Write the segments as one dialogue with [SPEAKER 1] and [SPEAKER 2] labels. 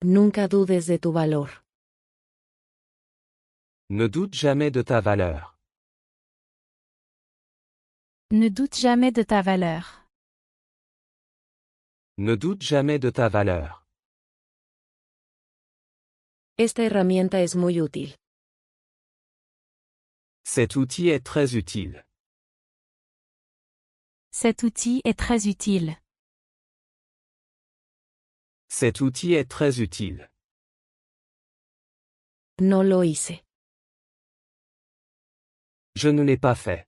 [SPEAKER 1] Nunca dudes de tu valor.
[SPEAKER 2] Ne doute jamais de ta valeur.
[SPEAKER 3] Ne doute jamais de ta valeur.
[SPEAKER 2] Ne doute jamais de ta valeur.
[SPEAKER 1] Esta herramienta es muy útil.
[SPEAKER 2] Cet outil est très utile.
[SPEAKER 3] Cet outil est très utile.
[SPEAKER 2] Cet outil est très utile.
[SPEAKER 1] No lo hice.
[SPEAKER 2] Je ne l'ai pas fait.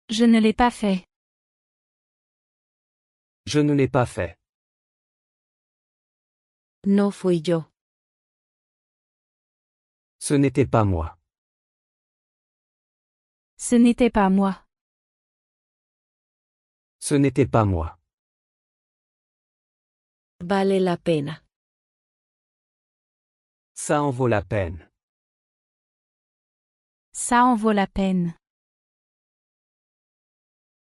[SPEAKER 3] Je ne l'ai pas fait.
[SPEAKER 2] Je ne l'ai pas fait.
[SPEAKER 1] No fui yo.
[SPEAKER 2] Ce n'était pas moi.
[SPEAKER 3] Ce n'était pas moi.
[SPEAKER 2] Ce n'était pas moi.
[SPEAKER 1] Vale la pena.
[SPEAKER 2] Ça en vaut la peine.
[SPEAKER 3] Ça en vaut la peine.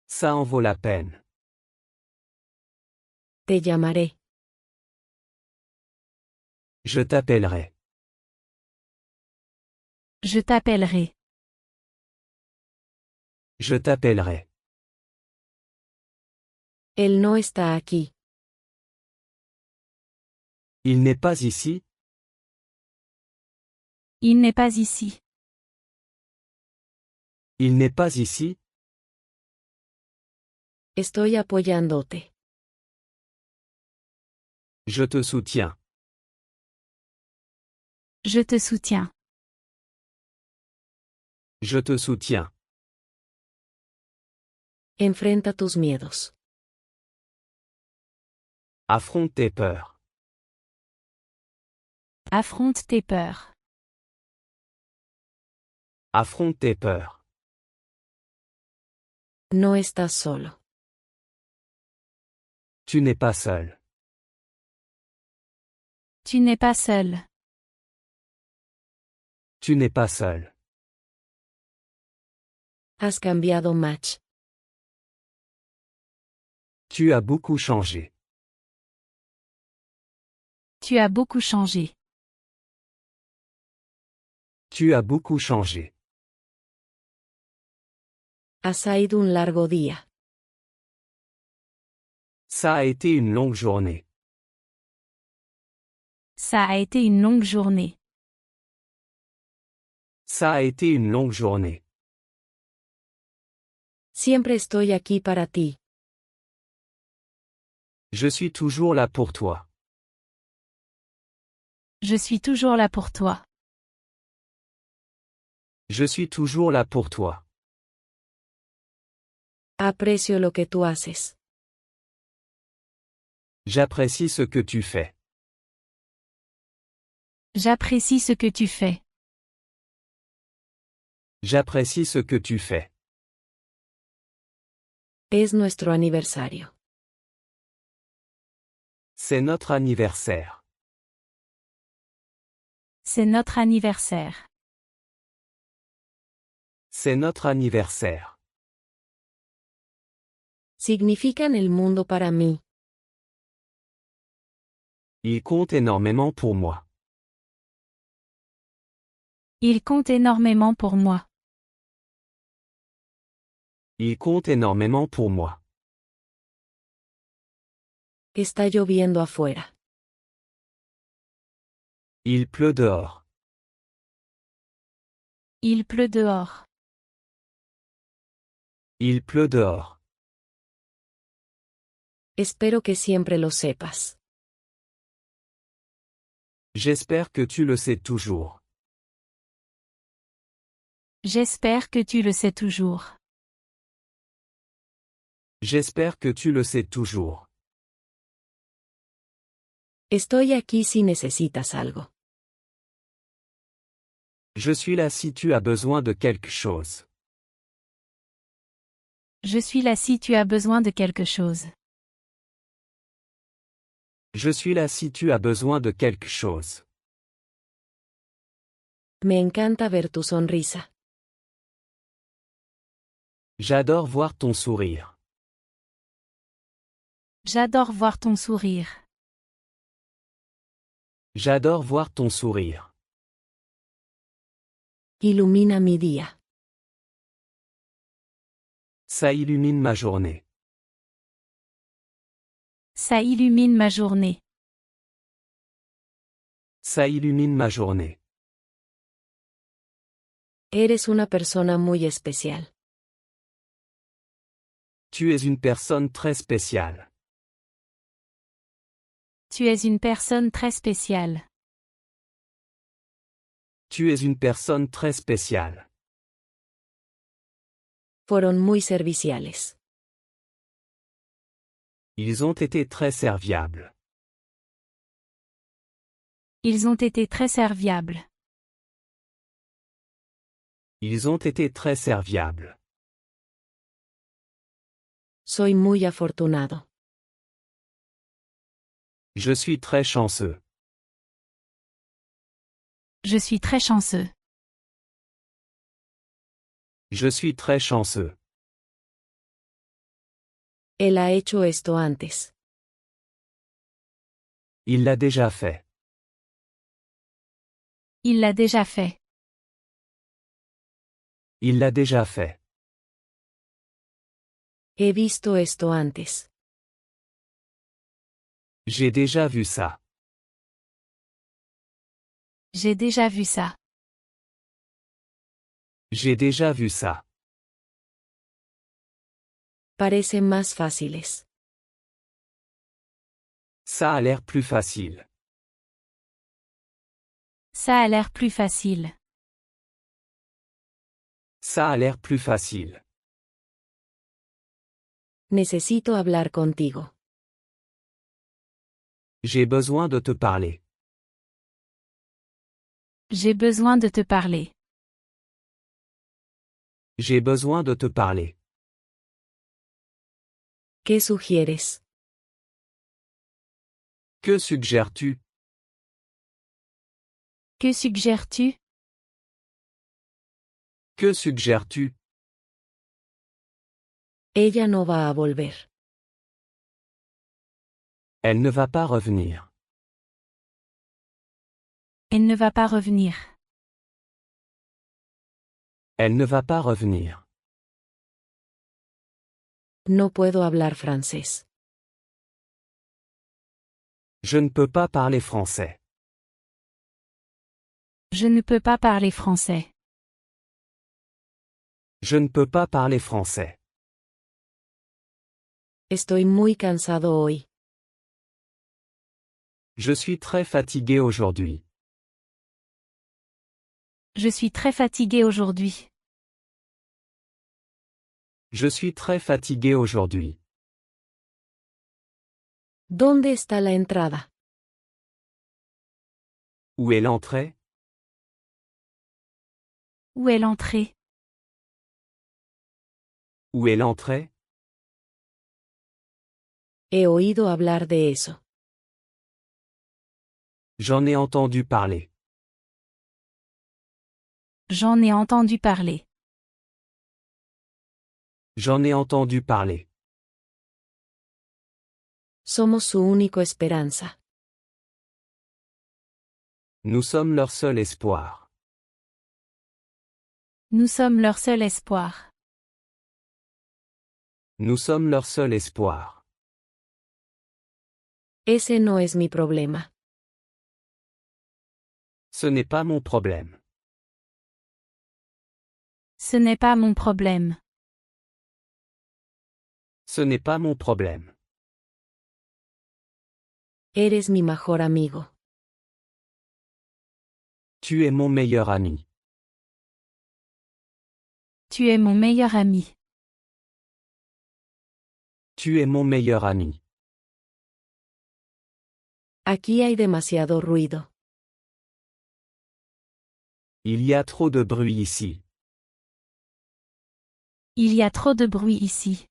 [SPEAKER 2] Ça en vaut la peine.
[SPEAKER 1] Te llamaré.
[SPEAKER 2] Je t'appellerai.
[SPEAKER 3] Je t'appellerai.
[SPEAKER 2] Je t'appellerai.
[SPEAKER 1] Él no está aquí.
[SPEAKER 2] Il n'est pas ici.
[SPEAKER 3] Il n'est pas ici.
[SPEAKER 2] Il n'est pas ici.
[SPEAKER 1] Estoy apoyándote.
[SPEAKER 2] Je te soutiens.
[SPEAKER 3] Je te soutiens.
[SPEAKER 2] Je te soutiens.
[SPEAKER 1] Enfrenta tus miedos.
[SPEAKER 2] Affronte tes peurs.
[SPEAKER 3] Affronte tes peurs.
[SPEAKER 2] Affronte tes peurs.
[SPEAKER 1] No estás solo.
[SPEAKER 2] Tu n'es pas seul.
[SPEAKER 3] Tu n'es pas seul.
[SPEAKER 2] Tu n'es pas seul.
[SPEAKER 1] Has cambiado match.
[SPEAKER 2] Tu as beaucoup changé.
[SPEAKER 3] Tu as beaucoup changé.
[SPEAKER 2] Tu as beaucoup changé.
[SPEAKER 1] Ha sido un largo día.
[SPEAKER 2] Ça a été une longue journée.
[SPEAKER 3] Ça a été une longue journée.
[SPEAKER 2] Ça a été une longue journée.
[SPEAKER 1] Siempre estoy aquí para ti.
[SPEAKER 2] Je suis toujours là pour toi.
[SPEAKER 3] Je suis toujours là pour toi.
[SPEAKER 2] Je suis toujours là pour toi.
[SPEAKER 1] Aprecio lo que tú haces.
[SPEAKER 2] J'apprécie ce que tu fais.
[SPEAKER 3] J'apprécie ce que tu fais.
[SPEAKER 2] J'apprécie ce que tu fais.
[SPEAKER 1] Es nuestro aniversario.
[SPEAKER 2] C'est notre anniversaire.
[SPEAKER 3] C'est notre anniversaire.
[SPEAKER 2] C'est notre anniversaire.
[SPEAKER 1] Significan el mundo para mí.
[SPEAKER 2] Il compte énormément pour moi.
[SPEAKER 3] Il compte énormément pour moi.
[SPEAKER 2] Il compte énormément pour moi.
[SPEAKER 1] Está lloviendo afuera.
[SPEAKER 2] Il pleut dehors.
[SPEAKER 3] Il pleut dehors.
[SPEAKER 2] Il pleut dehors.
[SPEAKER 1] Espero que siempre lo sepas.
[SPEAKER 2] J'espère que tu le sais toujours.
[SPEAKER 3] J'espère que tu le sais toujours.
[SPEAKER 2] J'espère que tu le sais toujours.
[SPEAKER 1] Estoy aquí si necesitas algo.
[SPEAKER 2] Je suis là si tu as besoin de quelque chose.
[SPEAKER 3] Je suis là si tu as besoin de quelque chose.
[SPEAKER 2] Je suis là si tu as besoin de quelque chose.
[SPEAKER 1] Me encanta ver tu sonrisa.
[SPEAKER 2] J'adore voir ton sourire.
[SPEAKER 3] J'adore voir ton sourire.
[SPEAKER 2] J'adore voir ton sourire.
[SPEAKER 1] Ilumina mi día.
[SPEAKER 2] Ça illumine ma journée.
[SPEAKER 3] Ça illumine ma journée.
[SPEAKER 2] Ça illumine ma journée.
[SPEAKER 1] Eres una persona muy especial.
[SPEAKER 2] Tu es une personne très spéciale.
[SPEAKER 3] Tu es une personne très spéciale.
[SPEAKER 2] Tu es une personne très spéciale.
[SPEAKER 1] Fueron muy serviciales.
[SPEAKER 2] Ils ont été très serviables.
[SPEAKER 3] Ils ont été très serviables.
[SPEAKER 2] Ils ont été très serviables.
[SPEAKER 1] Soy muy afortunado.
[SPEAKER 2] Je suis très chanceux.
[SPEAKER 3] Je suis très chanceux.
[SPEAKER 2] Je suis très chanceux.
[SPEAKER 1] Él ha hecho esto antes.
[SPEAKER 2] Il l'a déjà fait.
[SPEAKER 3] Il l'a déjà fait.
[SPEAKER 2] Il l'a déjà fait.
[SPEAKER 1] He visto esto antes.
[SPEAKER 2] J'ai déjà vu ça.
[SPEAKER 3] J'ai déjà vu ça.
[SPEAKER 2] J'ai déjà vu ça.
[SPEAKER 1] Parecen más fáciles.
[SPEAKER 2] Ça a l'air plus facile.
[SPEAKER 3] Ça a l'air plus facile.
[SPEAKER 2] Ça a l'air plus facile.
[SPEAKER 1] Necesito hablar contigo.
[SPEAKER 2] J'ai besoin de te parler.
[SPEAKER 3] J'ai besoin de te parler.
[SPEAKER 2] J'ai besoin de te parler.
[SPEAKER 1] ¿Qué sugieres?
[SPEAKER 2] Que suggères-tu?
[SPEAKER 3] Que suggères-tu?
[SPEAKER 2] Que suggères-tu?
[SPEAKER 1] Ella no va a volver.
[SPEAKER 2] Elle ne va pas revenir.
[SPEAKER 3] Elle ne va pas revenir.
[SPEAKER 2] Elle ne va pas revenir.
[SPEAKER 1] No puedo hablar francés.
[SPEAKER 2] Je ne peux pas parler français.
[SPEAKER 3] Je ne peux pas parler français.
[SPEAKER 2] Je ne peux pas parler français.
[SPEAKER 1] Estoy muy cansado hoy.
[SPEAKER 2] Je suis très fatigué aujourd'hui.
[SPEAKER 3] Je suis très fatigué aujourd'hui.
[SPEAKER 2] Je suis très fatigué aujourd'hui.
[SPEAKER 1] ¿Dónde está la entrada?
[SPEAKER 2] Où est l'entrée?
[SPEAKER 3] Où est l'entrée?
[SPEAKER 2] Où est l'entrée?
[SPEAKER 1] He oído hablar de eso.
[SPEAKER 2] J'en ai entendu parler.
[SPEAKER 3] J'en ai entendu parler.
[SPEAKER 2] J'en ai entendu parler.
[SPEAKER 1] Somos su único esperanza.
[SPEAKER 2] Nous sommes leur seul espoir.
[SPEAKER 3] Nous sommes leur seul espoir.
[SPEAKER 2] Nous sommes leur seul espoir.
[SPEAKER 1] Ese no es mi problema.
[SPEAKER 2] Ce n'est pas mon problème.
[SPEAKER 3] Ce n'est pas mon problème.
[SPEAKER 2] Ce n'est pas mon problème.
[SPEAKER 1] Eres mi mejor amigo.
[SPEAKER 2] Tu es mon meilleur ami.
[SPEAKER 3] Tu es mon meilleur ami.
[SPEAKER 2] Tu es mon meilleur ami.
[SPEAKER 1] Aquí hay demasiado ruido.
[SPEAKER 2] Il y a trop de bruit ici.
[SPEAKER 3] Il y a trop de bruit ici.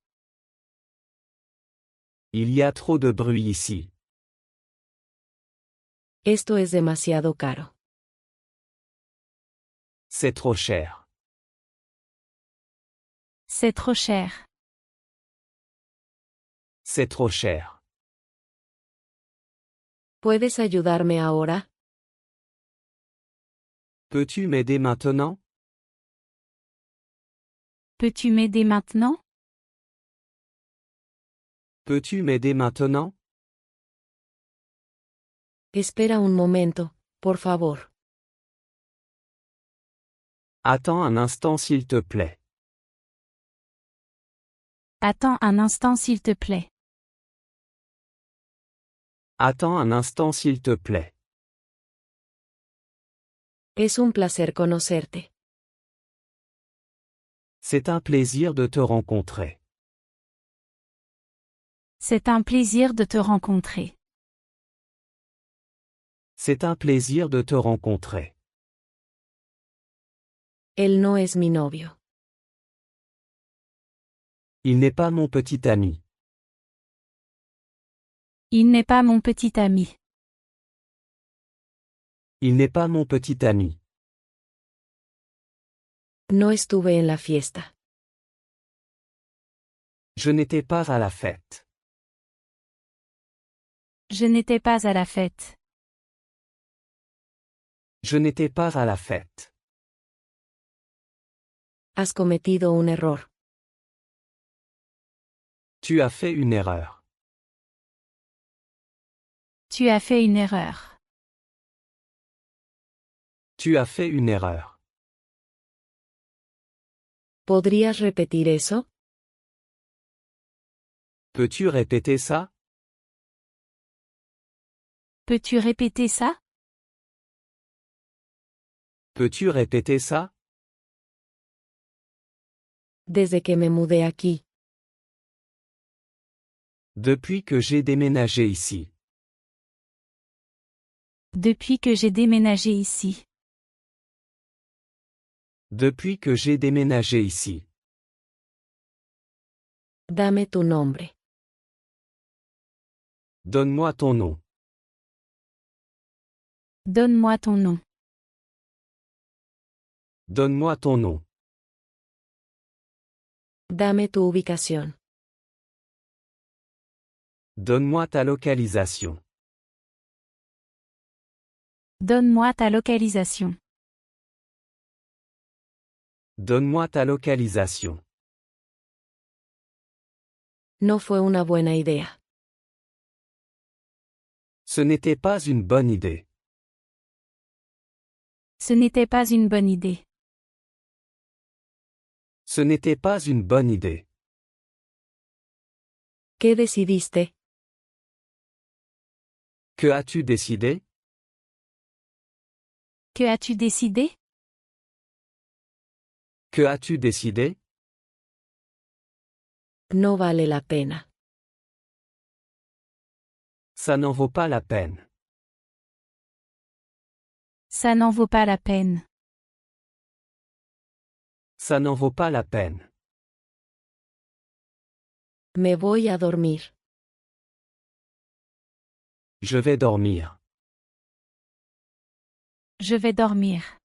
[SPEAKER 2] Il y a trop de bruit ici.
[SPEAKER 1] Esto es demasiado caro.
[SPEAKER 2] C'est trop cher.
[SPEAKER 3] C'est trop cher.
[SPEAKER 2] C'est trop cher.
[SPEAKER 1] ¿Puedes ayudarme ahora?
[SPEAKER 2] Peux-tu m'aider maintenant?
[SPEAKER 3] Peux-tu m'aider maintenant?
[SPEAKER 2] Peux-tu m'aider maintenant?
[SPEAKER 1] Espera un momento, por favor.
[SPEAKER 2] Attends un instant s'il te plaît.
[SPEAKER 3] Attends un instant s'il te plaît.
[SPEAKER 2] Attends un instant s'il te plaît.
[SPEAKER 1] Es un placer conocerte.
[SPEAKER 2] C'est un plaisir de te rencontrer.
[SPEAKER 3] C'est un plaisir de te rencontrer.
[SPEAKER 2] C'est un plaisir de te rencontrer.
[SPEAKER 1] Él no es mi novio.
[SPEAKER 2] Il n'est pas mon petit ami.
[SPEAKER 3] Il n'est pas mon petit ami.
[SPEAKER 2] Il n'est pas mon petit ami.
[SPEAKER 1] No estuve en la fiesta.
[SPEAKER 2] Je n'étais pas à la fête.
[SPEAKER 3] Je n'étais pas à la fête.
[SPEAKER 2] Je n'étais pas à la fête.
[SPEAKER 1] Has cometido un error.
[SPEAKER 2] Tu as fait une erreur.
[SPEAKER 3] Tu as fait une erreur.
[SPEAKER 2] Tu as fait une erreur.
[SPEAKER 1] ¿Podrías repetir eso?
[SPEAKER 2] Peux-tu répéter ça?
[SPEAKER 3] Peux-tu répéter ça?
[SPEAKER 2] Peux-tu répéter ça?
[SPEAKER 1] Desde que me mudé aquí.
[SPEAKER 2] Depuis que j'ai déménagé ici.
[SPEAKER 3] Depuis que j'ai déménagé ici.
[SPEAKER 2] Depuis que j'ai déménagé ici.
[SPEAKER 1] Dame tu nombre.
[SPEAKER 2] Donne-moi ton nom.
[SPEAKER 3] Donne-moi ton nom.
[SPEAKER 2] Donne-moi ton nom.
[SPEAKER 1] Dame tu ubicación.
[SPEAKER 2] Donne-moi ta localisation.
[SPEAKER 3] Donne-moi ta localisation.
[SPEAKER 2] Donne-moi ta localisation.
[SPEAKER 1] No fue una buena idea.
[SPEAKER 2] Ce n'était pas une bonne idée.
[SPEAKER 3] Ce n'était pas une bonne idée.
[SPEAKER 2] Ce n'était pas une bonne idée.
[SPEAKER 1] ¿Qué decidiste?
[SPEAKER 2] Que as-tu décidé?
[SPEAKER 3] Que as-tu décidé?
[SPEAKER 2] Que as-tu décidé?
[SPEAKER 1] No vale la pena.
[SPEAKER 2] Ça n'en vaut pas la peine.
[SPEAKER 3] Ça n'en vaut pas la peine.
[SPEAKER 2] Ça n'en vaut pas la peine.
[SPEAKER 1] Me voy a dormir.
[SPEAKER 2] Je vais dormir.
[SPEAKER 3] Je vais dormir.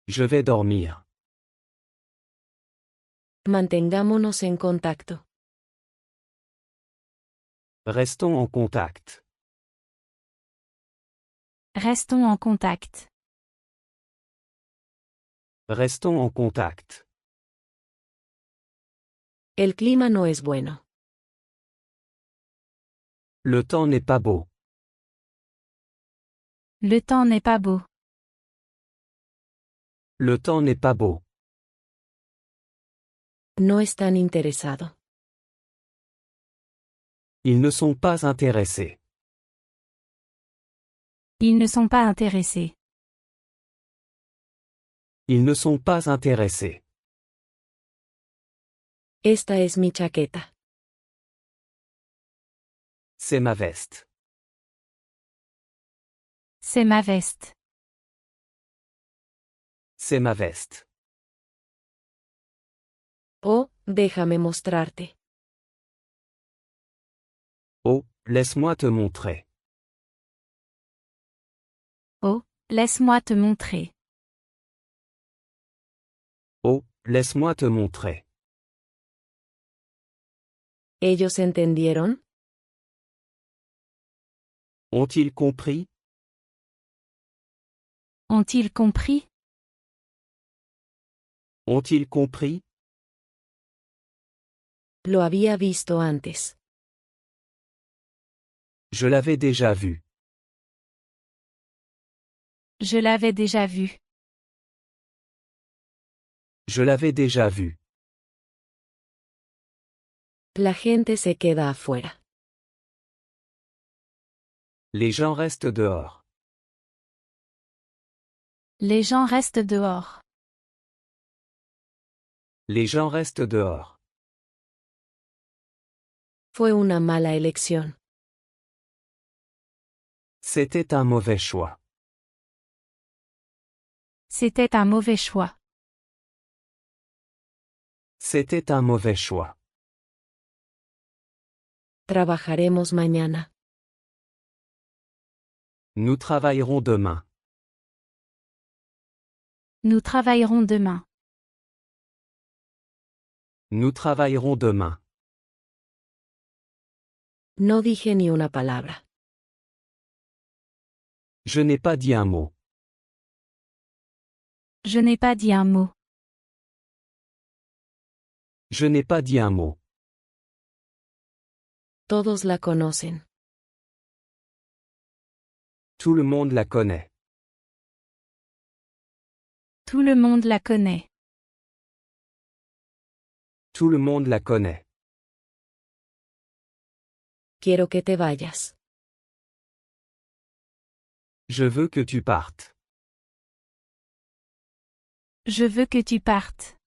[SPEAKER 2] Je vais dormir.
[SPEAKER 1] Mantengámonos en contacto.
[SPEAKER 2] Restons en contact.
[SPEAKER 3] Restons en contact.
[SPEAKER 2] Restons en contact.
[SPEAKER 1] El clima no es bueno.
[SPEAKER 2] Le temps n'est pas beau.
[SPEAKER 3] Le temps n'est pas beau.
[SPEAKER 2] Le temps n'est pas beau.
[SPEAKER 1] No están interesado.
[SPEAKER 2] Ils ne sont pas intéressés.
[SPEAKER 3] Ils ne sont pas intéressés.
[SPEAKER 2] Ils ne sont pas intéressés.
[SPEAKER 1] Esta es mi chaqueta.
[SPEAKER 2] C'est ma veste.
[SPEAKER 3] C'est ma veste.
[SPEAKER 2] C'est ma veste.
[SPEAKER 1] Oh, déjame mostrarte.
[SPEAKER 2] Oh, laisse-moi te montrer.
[SPEAKER 3] Oh, laisse-moi te montrer.
[SPEAKER 2] Oh, laisse-moi te montrer.
[SPEAKER 1] ¿Ellos entendieron?
[SPEAKER 2] Ont-ils compris?
[SPEAKER 3] Ont-ils compris?
[SPEAKER 2] Ont-ils compris?
[SPEAKER 1] Lo había visto antes.
[SPEAKER 2] Je l'avais déjà vu.
[SPEAKER 3] Je l'avais déjà vu.
[SPEAKER 2] Je l'avais déjà vu.
[SPEAKER 1] La gente se queda afuera.
[SPEAKER 2] Les gens restent dehors.
[SPEAKER 3] Les gens restent dehors.
[SPEAKER 2] Les gens restent dehors.
[SPEAKER 1] Fue una mala elección.
[SPEAKER 2] C'était un mauvais choix.
[SPEAKER 3] C'était un mauvais choix.
[SPEAKER 2] C'était un mauvais choix.
[SPEAKER 1] Trabajaremos mañana.
[SPEAKER 2] Nous travaillerons demain.
[SPEAKER 3] Nous travaillerons demain.
[SPEAKER 2] Nous travaillerons demain.
[SPEAKER 1] No dije ni una palabra.
[SPEAKER 2] Je n'ai pas dit un mot.
[SPEAKER 3] Je n'ai pas dit un mot.
[SPEAKER 2] Je n'ai pas dit un mot.
[SPEAKER 1] Todos la conocen.
[SPEAKER 2] Tout le monde la connaît.
[SPEAKER 3] Tout le monde la connaît.
[SPEAKER 2] Tout le monde la connaît.
[SPEAKER 1] Quiero que te vayas.
[SPEAKER 2] Je veux que tu partes.
[SPEAKER 3] Je veux que tu partes.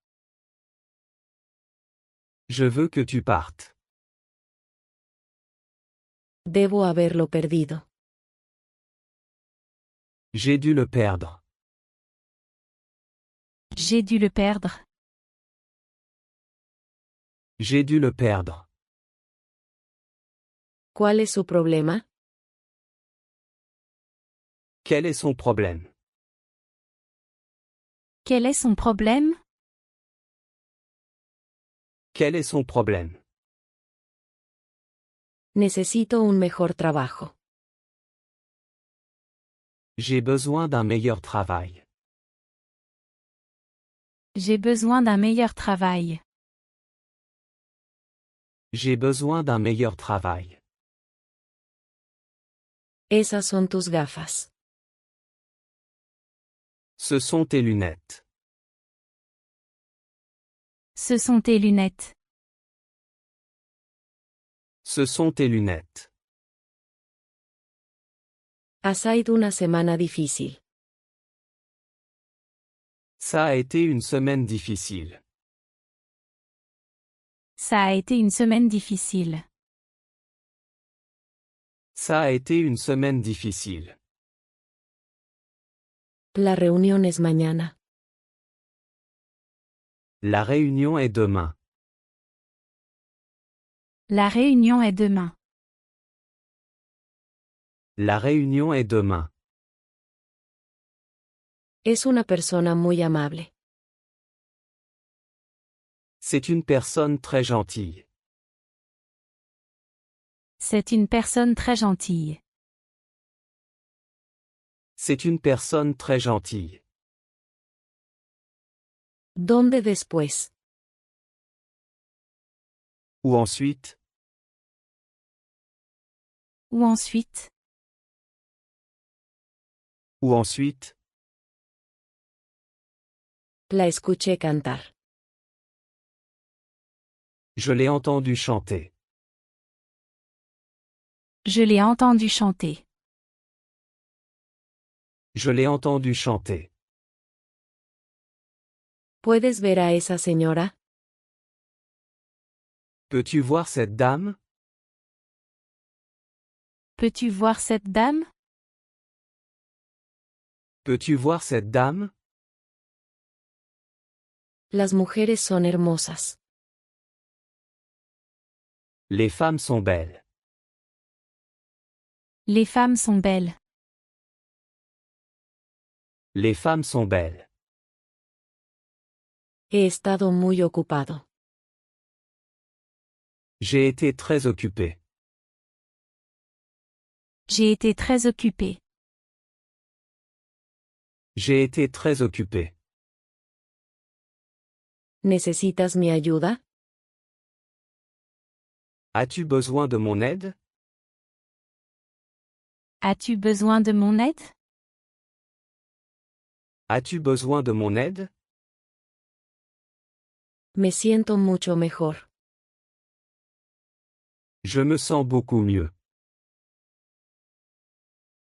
[SPEAKER 2] Je veux que tu partes.
[SPEAKER 1] Debo haberlo perdido.
[SPEAKER 2] J'ai dû le perdre.
[SPEAKER 3] J'ai dû le perdre.
[SPEAKER 2] J'ai dû le perdre.
[SPEAKER 1] ¿Cuál es su problema?
[SPEAKER 2] Quel est son problème?
[SPEAKER 3] Quel est son problème?
[SPEAKER 2] Quel est son problème?
[SPEAKER 1] Necesito un mejor trabajo.
[SPEAKER 2] J'ai besoin d'un meilleur travail.
[SPEAKER 3] J'ai besoin d'un meilleur travail.
[SPEAKER 2] J'ai besoin d'un meilleur travail.
[SPEAKER 1] Esas son tus gafas.
[SPEAKER 2] Ce sont tes lunettes.
[SPEAKER 3] Ce sont tes lunettes.
[SPEAKER 2] Ce sont tes lunettes.
[SPEAKER 1] Ha sido una semana difícil.
[SPEAKER 2] Ça a été une semaine difficile.
[SPEAKER 3] Ça a été une semaine difficile.
[SPEAKER 2] Ça a été une semaine difficile.
[SPEAKER 1] La reunión es mañana.
[SPEAKER 2] La réunion est demain.
[SPEAKER 3] La réunion est demain.
[SPEAKER 2] La réunion est demain.
[SPEAKER 1] Es una persona muy amable.
[SPEAKER 2] C'est une personne très gentille.
[SPEAKER 3] C'est une personne très gentille.
[SPEAKER 2] C'est une personne très gentille.
[SPEAKER 1] ¿Dónde después?
[SPEAKER 2] Ou ensuite?
[SPEAKER 3] Ou ensuite?
[SPEAKER 2] Ou ensuite?
[SPEAKER 1] La escuché cantar.
[SPEAKER 2] Je l'ai entendu chanter.
[SPEAKER 3] Je l'ai entendu chanter.
[SPEAKER 2] Je l'ai entendu chanter.
[SPEAKER 1] ¿Puedes ver a esa señora?
[SPEAKER 2] Peux-tu voir cette dame?
[SPEAKER 3] Peux-tu voir cette dame?
[SPEAKER 2] Peux-tu voir cette dame?
[SPEAKER 1] Las mujeres son hermosas.
[SPEAKER 2] Les femmes sont belles.
[SPEAKER 3] Les femmes sont belles.
[SPEAKER 2] Les femmes sont belles.
[SPEAKER 1] He estado muy ocupado.
[SPEAKER 2] J'ai été très occupé.
[SPEAKER 3] J'ai été très occupée.
[SPEAKER 2] J'ai été très occupé.
[SPEAKER 1] ¿Necesitas mi ayuda?
[SPEAKER 2] As-tu besoin de mon aide?
[SPEAKER 3] As-tu besoin de mon aide?
[SPEAKER 2] As-tu besoin de mon aide?
[SPEAKER 1] Me siento mucho mejor.
[SPEAKER 2] Je me sens beaucoup mieux.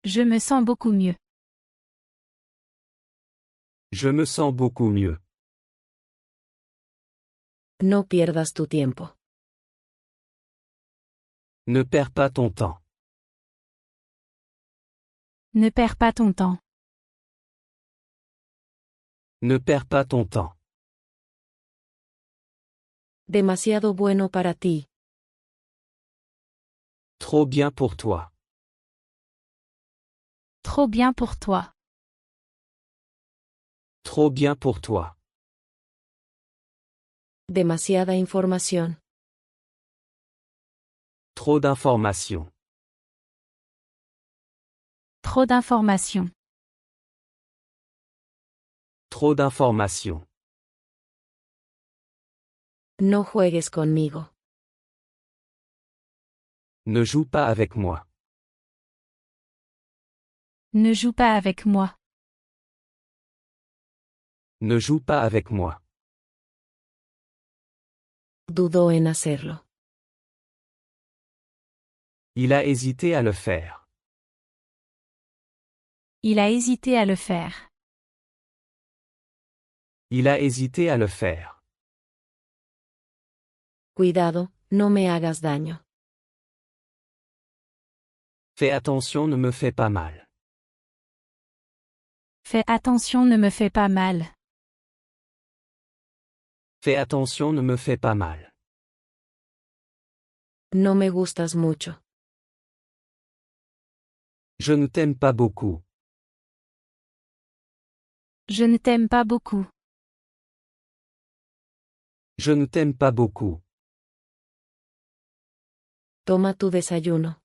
[SPEAKER 3] Je me sens beaucoup mieux.
[SPEAKER 2] Je me sens beaucoup mieux.
[SPEAKER 1] No pierdas tu tiempo.
[SPEAKER 2] Ne perds pas ton temps.
[SPEAKER 3] Ne perds pas ton temps.
[SPEAKER 2] Ne perds pas ton temps.
[SPEAKER 1] Demasiado bueno para ti.
[SPEAKER 2] Trop bien pour toi.
[SPEAKER 3] Trop bien pour toi.
[SPEAKER 2] Trop bien pour toi.
[SPEAKER 1] Demasiada información.
[SPEAKER 2] Trop d'informations.
[SPEAKER 3] Trop d'informations.
[SPEAKER 2] Trop d'informations.
[SPEAKER 1] No juegues conmigo.
[SPEAKER 2] Ne joue pas avec moi.
[SPEAKER 3] Ne joue pas avec moi.
[SPEAKER 2] Ne joue pas avec moi.
[SPEAKER 1] Dudó en hacerlo.
[SPEAKER 2] Il a hésité à le faire.
[SPEAKER 3] Il a hésité à le faire.
[SPEAKER 2] Il a hésité à le faire.
[SPEAKER 1] Cuidado, no me hagas daño.
[SPEAKER 2] Fais attention, ne me fais pas mal.
[SPEAKER 3] Fais attention, ne me fais pas mal.
[SPEAKER 2] Fais attention, ne me fais pas mal.
[SPEAKER 1] No me gustas mucho.
[SPEAKER 2] Je ne t'aime pas beaucoup.
[SPEAKER 3] Je ne t'aime pas beaucoup.
[SPEAKER 2] Je ne t'aime pas beaucoup.
[SPEAKER 1] Toma tu desayuno.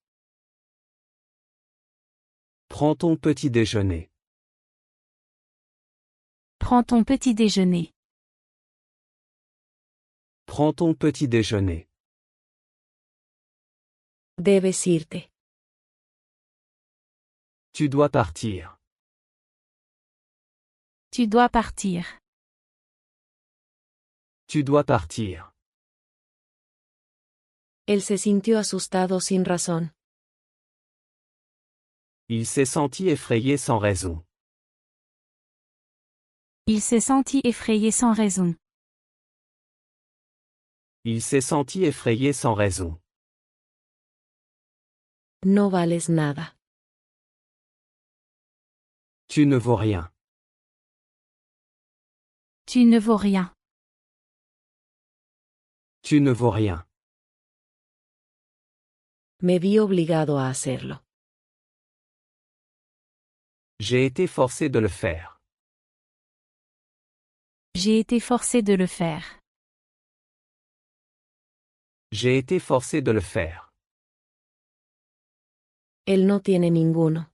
[SPEAKER 2] Prends ton petit déjeuner.
[SPEAKER 3] Prends ton petit déjeuner.
[SPEAKER 2] Prends ton petit déjeuner.
[SPEAKER 1] Debes irte.
[SPEAKER 2] Tu dois partir.
[SPEAKER 3] Tu dois partir.
[SPEAKER 2] Tu dois partir.
[SPEAKER 1] Él se sintió asustado sin razón.
[SPEAKER 2] Il s'est senti effrayé sans raison.
[SPEAKER 3] Il s'est senti effrayé sans raison.
[SPEAKER 2] Il s'est senti effrayé sans raison.
[SPEAKER 1] No vales nada.
[SPEAKER 2] Tu ne vaux rien.
[SPEAKER 3] Tu ne vaux rien.
[SPEAKER 2] Tu ne vaux rien.
[SPEAKER 1] Me vi obligado a hacerlo.
[SPEAKER 2] J'ai été forcé de le faire.
[SPEAKER 3] J'ai été forcé de le faire.
[SPEAKER 2] J'ai été forcé de le faire.
[SPEAKER 1] Él no tiene ninguno.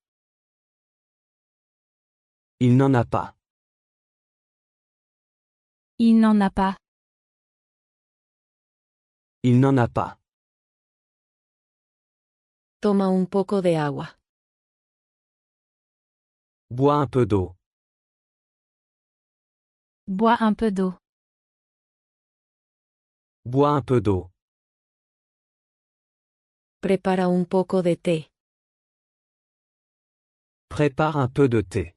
[SPEAKER 2] Il n'en a pas.
[SPEAKER 3] Il n'en a pas.
[SPEAKER 2] Il n'en a pas.
[SPEAKER 1] Toma un poco de agua.
[SPEAKER 2] Bois un peu d'eau.
[SPEAKER 3] Bois un peu d'eau.
[SPEAKER 2] Bois un peu d'eau.
[SPEAKER 1] Prepara un poco de té.
[SPEAKER 2] Prépare un peu de thé.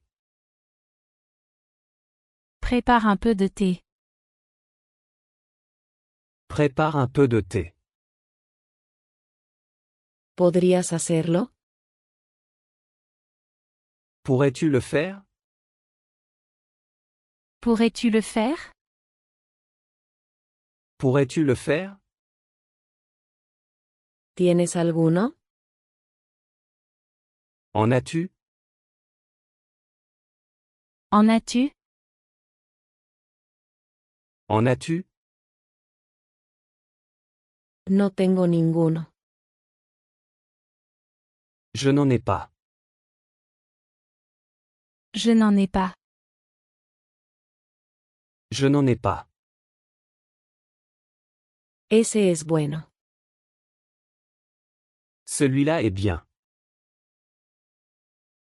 [SPEAKER 3] Prépare un peu de thé.
[SPEAKER 2] Prépare un peu de thé.
[SPEAKER 1] ¿Podrías hacerlo?
[SPEAKER 2] Pourrais-tu le faire?
[SPEAKER 3] Pourrais-tu le faire?
[SPEAKER 2] Pourrais-tu le faire?
[SPEAKER 1] ¿Tienes alguno?
[SPEAKER 2] En as-tu?
[SPEAKER 3] En as-tu?
[SPEAKER 2] En as-tu?
[SPEAKER 1] No tengo ninguno.
[SPEAKER 2] Je n'en ai pas.
[SPEAKER 3] Je n'en ai pas.
[SPEAKER 2] Je n'en ai pas.
[SPEAKER 1] Ese es bueno.
[SPEAKER 2] Celui-là est bien.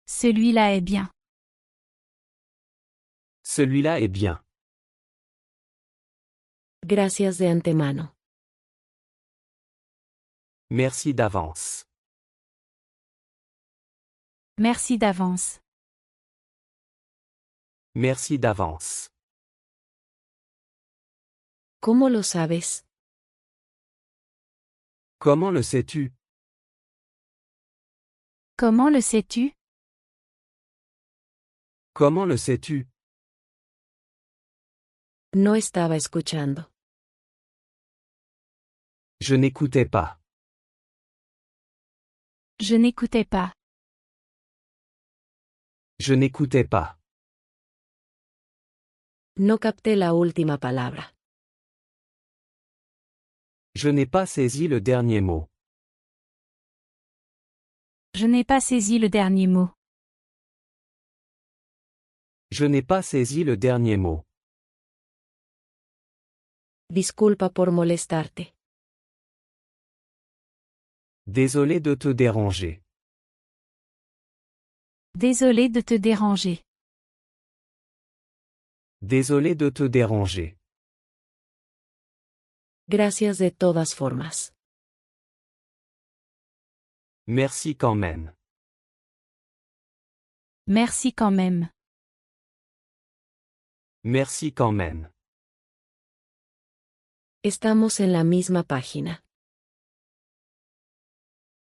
[SPEAKER 3] Celui-là est bien.
[SPEAKER 2] Celui-là est bien.
[SPEAKER 1] Gracias de antemano.
[SPEAKER 2] Merci d'avance.
[SPEAKER 3] Merci d'avance.
[SPEAKER 2] Merci d'avance.
[SPEAKER 1] ¿Cómo lo sabes?
[SPEAKER 2] Comment le sais-tu?
[SPEAKER 3] Comment le sais-tu?
[SPEAKER 2] Comment le sais-tu?
[SPEAKER 1] No estaba escuchando.
[SPEAKER 2] Je n'écoutais pas.
[SPEAKER 3] Je n'écoutais pas.
[SPEAKER 2] Je n'écoutais pas.
[SPEAKER 1] No capté la última palabra.
[SPEAKER 2] Je n'ai pas saisi le dernier mot.
[SPEAKER 3] Je n'ai pas saisi le dernier mot.
[SPEAKER 2] Je n'ai pas saisi le dernier mot.
[SPEAKER 1] Disculpa por molestarte.
[SPEAKER 2] Désolé de te déranger.
[SPEAKER 3] Désolé de te déranger.
[SPEAKER 2] Désolé de te déranger.
[SPEAKER 1] Gracias de todas formas.
[SPEAKER 2] Merci quand même.
[SPEAKER 3] Merci quand même.
[SPEAKER 2] Merci quand même.
[SPEAKER 1] Estamos en la misma página.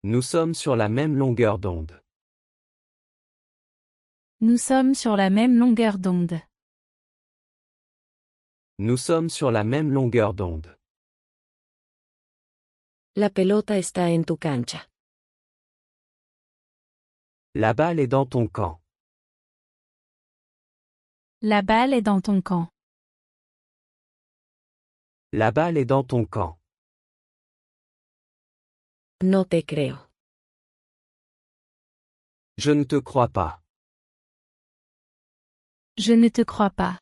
[SPEAKER 2] Nous sommes sur la même longueur d'onde.
[SPEAKER 3] Nous sommes sur la même longueur d'onde.
[SPEAKER 2] Nous sommes sur la même longueur d'onde.
[SPEAKER 1] La pelota está en tu cancha.
[SPEAKER 2] La balle est dans ton camp.
[SPEAKER 3] La balle est dans ton camp.
[SPEAKER 2] La balle est dans ton camp.
[SPEAKER 1] No te creo.
[SPEAKER 2] Je ne te crois pas.
[SPEAKER 3] Je ne te crois pas.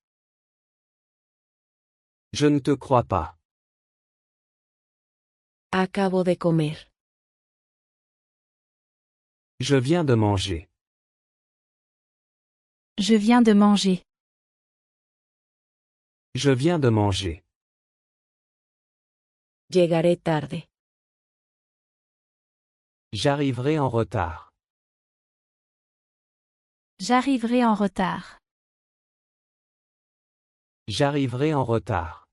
[SPEAKER 2] Je ne te crois pas.
[SPEAKER 1] Acabo de comer.
[SPEAKER 2] Je viens de manger.
[SPEAKER 3] Je viens de manger.
[SPEAKER 2] Je viens de manger.
[SPEAKER 1] Llegaré tarde.
[SPEAKER 2] J'arriverai en retard.
[SPEAKER 3] J'arriverai en retard.
[SPEAKER 2] J'arriverai en retard.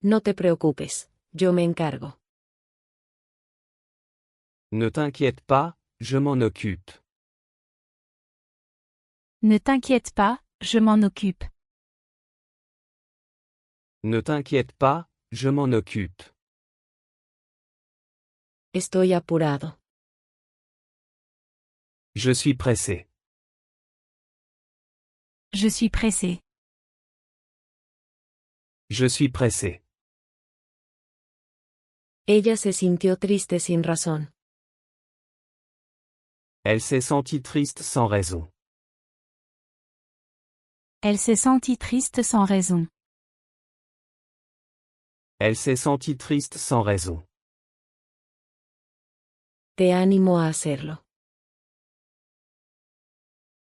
[SPEAKER 1] No te preocupes, yo me encargo.
[SPEAKER 2] Ne t'inquiète pas, je m'en occupe.
[SPEAKER 3] Ne t'inquiète pas, je m'en occupe.
[SPEAKER 2] Ne t'inquiète pas, je m'en occupe.
[SPEAKER 1] Estoy apurado.
[SPEAKER 2] Je suis pressé.
[SPEAKER 3] Je suis pressé.
[SPEAKER 2] Je suis pressé.
[SPEAKER 1] Ella se sintió triste sin razón.
[SPEAKER 2] Elle s'est sentie triste sans raison.
[SPEAKER 3] Elle s'est sentie triste sans raison.
[SPEAKER 2] Elle s'est sentie triste sans raison.
[SPEAKER 1] Te animo a hacerlo.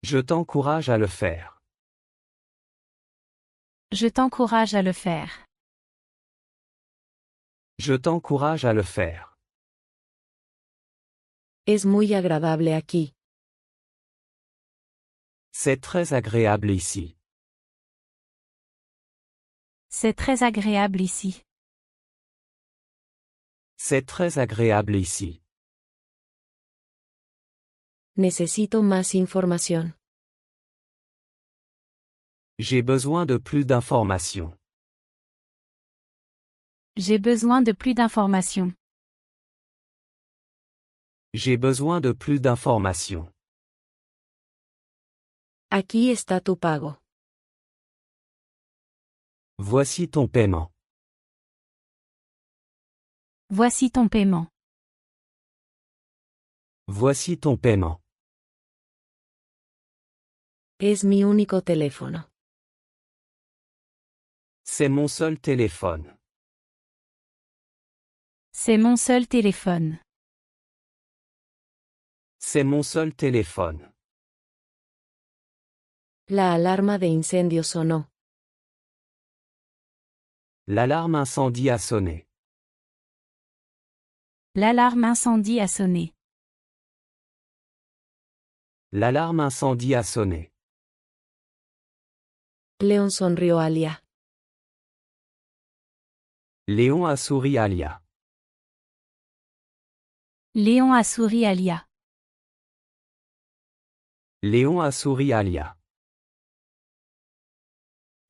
[SPEAKER 2] Je t'encourage à le faire.
[SPEAKER 3] Je t'encourage à le faire.
[SPEAKER 2] Je t'encourage à le faire.
[SPEAKER 1] Es muy agradable aquí.
[SPEAKER 2] C'est très agréable ici.
[SPEAKER 3] C'est très agréable ici.
[SPEAKER 2] C'est très agréable ici.
[SPEAKER 1] Necesito más información.
[SPEAKER 2] J'ai besoin de plus d'informations.
[SPEAKER 3] J'ai besoin de plus d'informations.
[SPEAKER 2] J'ai besoin de plus d'informations.
[SPEAKER 1] Aquí está tu pago.
[SPEAKER 2] Voici ton paiement.
[SPEAKER 3] Voici ton paiement.
[SPEAKER 2] Voici ton paiement.
[SPEAKER 1] Es mi único teléfono.
[SPEAKER 2] C'est mon seul téléphone.
[SPEAKER 3] C'est mon seul téléphone.
[SPEAKER 2] C'est mon seul téléphone.
[SPEAKER 1] La alarma de incendio sonó.
[SPEAKER 2] L'alarme incendie a sonné.
[SPEAKER 3] L'alarme incendie a sonné.
[SPEAKER 2] L'alarme incendie a sonné.
[SPEAKER 1] León sonrió a Lia.
[SPEAKER 2] Léon a souri à Lia.
[SPEAKER 3] Léon a souri à Lia.
[SPEAKER 2] Léon a souri à Lia.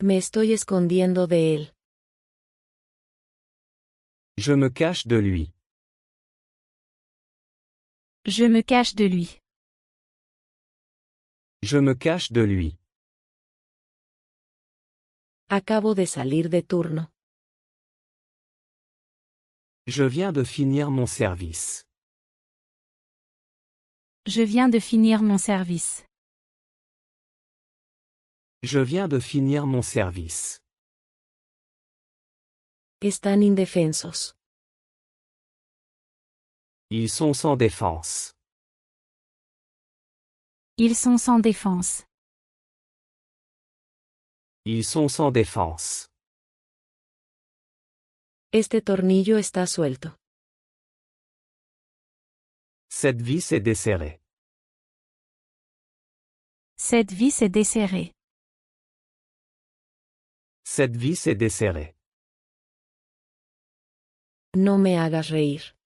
[SPEAKER 1] Me estoy escondiendo de él.
[SPEAKER 2] Je me cache de lui.
[SPEAKER 3] Je me cache de lui.
[SPEAKER 2] Je me cache de lui.
[SPEAKER 1] Acabo de salir de turno.
[SPEAKER 2] Je viens de finir mon service.
[SPEAKER 3] Je viens de finir mon service.
[SPEAKER 2] Je viens de finir mon service.
[SPEAKER 1] Están indefensos.
[SPEAKER 2] Ils sont sans défense.
[SPEAKER 3] Ils sont sans défense.
[SPEAKER 2] Ils sont sans défense.
[SPEAKER 1] Este tornillo está suelto.
[SPEAKER 2] Cette vis est desserrée.
[SPEAKER 3] Cette vis est desserrée.
[SPEAKER 2] Cette vis est desserrée.
[SPEAKER 1] No me hagas reír.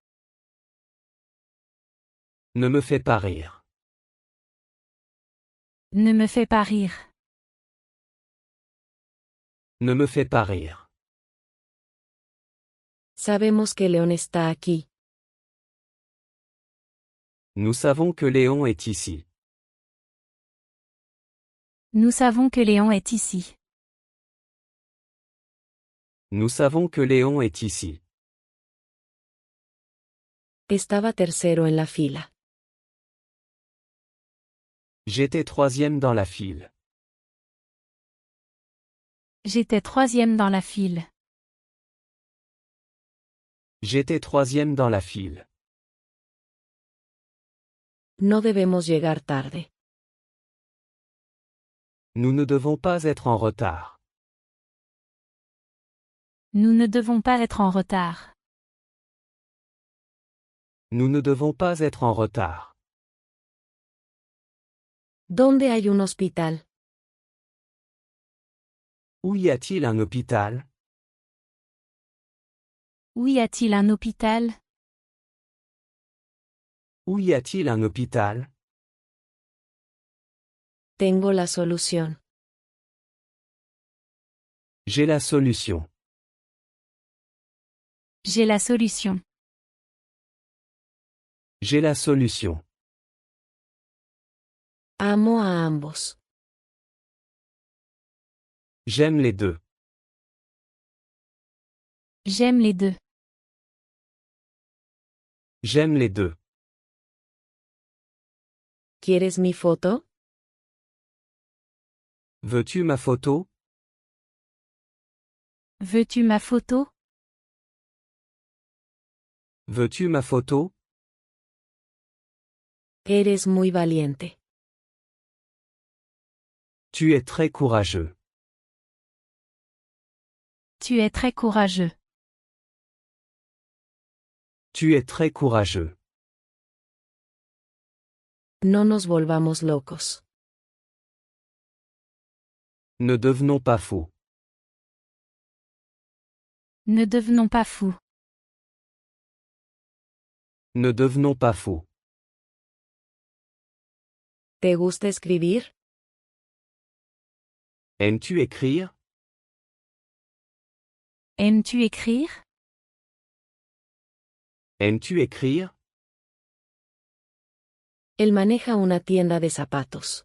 [SPEAKER 2] Ne me fais pas rire.
[SPEAKER 3] Ne me fais pas rire.
[SPEAKER 2] Ne me fais pas rire.
[SPEAKER 1] Sabemos que León está aquí.
[SPEAKER 2] Nous savons que Léon est ici.
[SPEAKER 3] Nous savons que Léon est ici.
[SPEAKER 2] Nous savons que Léon est ici.
[SPEAKER 1] Estaba tercero en la fila.
[SPEAKER 2] J'étais troisième dans la file.
[SPEAKER 3] J'étais troisième dans la file.
[SPEAKER 2] J'étais troisième dans la file.
[SPEAKER 1] No debemos llegar tarde.
[SPEAKER 2] Nous ne devons pas être en retard.
[SPEAKER 3] Nous ne devons pas être en retard.
[SPEAKER 2] Nous ne devons pas être en retard.
[SPEAKER 1] ¿Dónde hay un hospital?
[SPEAKER 2] Où y a-t-il un hôpital?
[SPEAKER 3] Où y a-t-il un hôpital?
[SPEAKER 2] Où y a-t-il un hôpital?
[SPEAKER 1] Tengo la solución.
[SPEAKER 2] J'ai la solution.
[SPEAKER 3] J'ai la solution.
[SPEAKER 2] J'ai la solution.
[SPEAKER 1] Amo a ambos.
[SPEAKER 2] J'aime les deux.
[SPEAKER 3] J'aime les deux.
[SPEAKER 2] J'aime les deux.
[SPEAKER 1] ¿Quieres mi foto?
[SPEAKER 2] Veux-tu ma photo?
[SPEAKER 3] Veux-tu ma photo?
[SPEAKER 2] Veux-tu ma photo?
[SPEAKER 1] Eres muy valiente.
[SPEAKER 2] Tu es très courageux.
[SPEAKER 3] Tu es très courageux.
[SPEAKER 2] Tu es très courageux.
[SPEAKER 1] No nos volvamos locos.
[SPEAKER 2] Ne devenons pas fous.
[SPEAKER 3] Ne devenons pas fous.
[SPEAKER 2] Ne devenons pas fous.
[SPEAKER 1] ¿Te gusta escribir?
[SPEAKER 2] Aimes-tu écrire?
[SPEAKER 3] Aimes-tu écrire?
[SPEAKER 2] Aimes-tu écrire?
[SPEAKER 1] Él maneja una tienda de zapatos.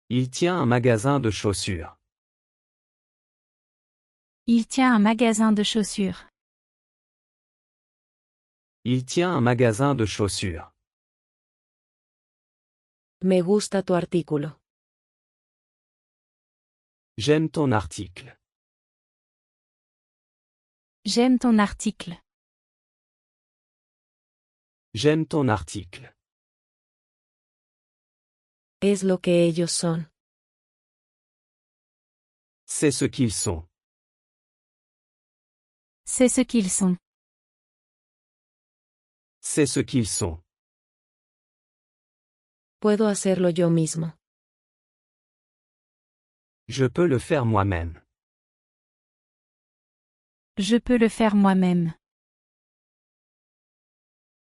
[SPEAKER 2] Il tient un magasin de chaussures.
[SPEAKER 3] Il tient un magasin de chaussures.
[SPEAKER 2] Il tient un magasin de chaussures.
[SPEAKER 1] Me gusta tu artículo.
[SPEAKER 2] J'aime ton article.
[SPEAKER 3] J'aime ton article.
[SPEAKER 2] J'aime ton article.
[SPEAKER 1] Es lo que ellos son.
[SPEAKER 2] C'est ce qu'ils sont.
[SPEAKER 3] C'est ce qu'ils sont.
[SPEAKER 2] C'est ce qu'ils sont.
[SPEAKER 1] Puedo hacerlo yo mismo.
[SPEAKER 2] Je peux le faire moi-même.
[SPEAKER 3] Je peux le faire moi-même.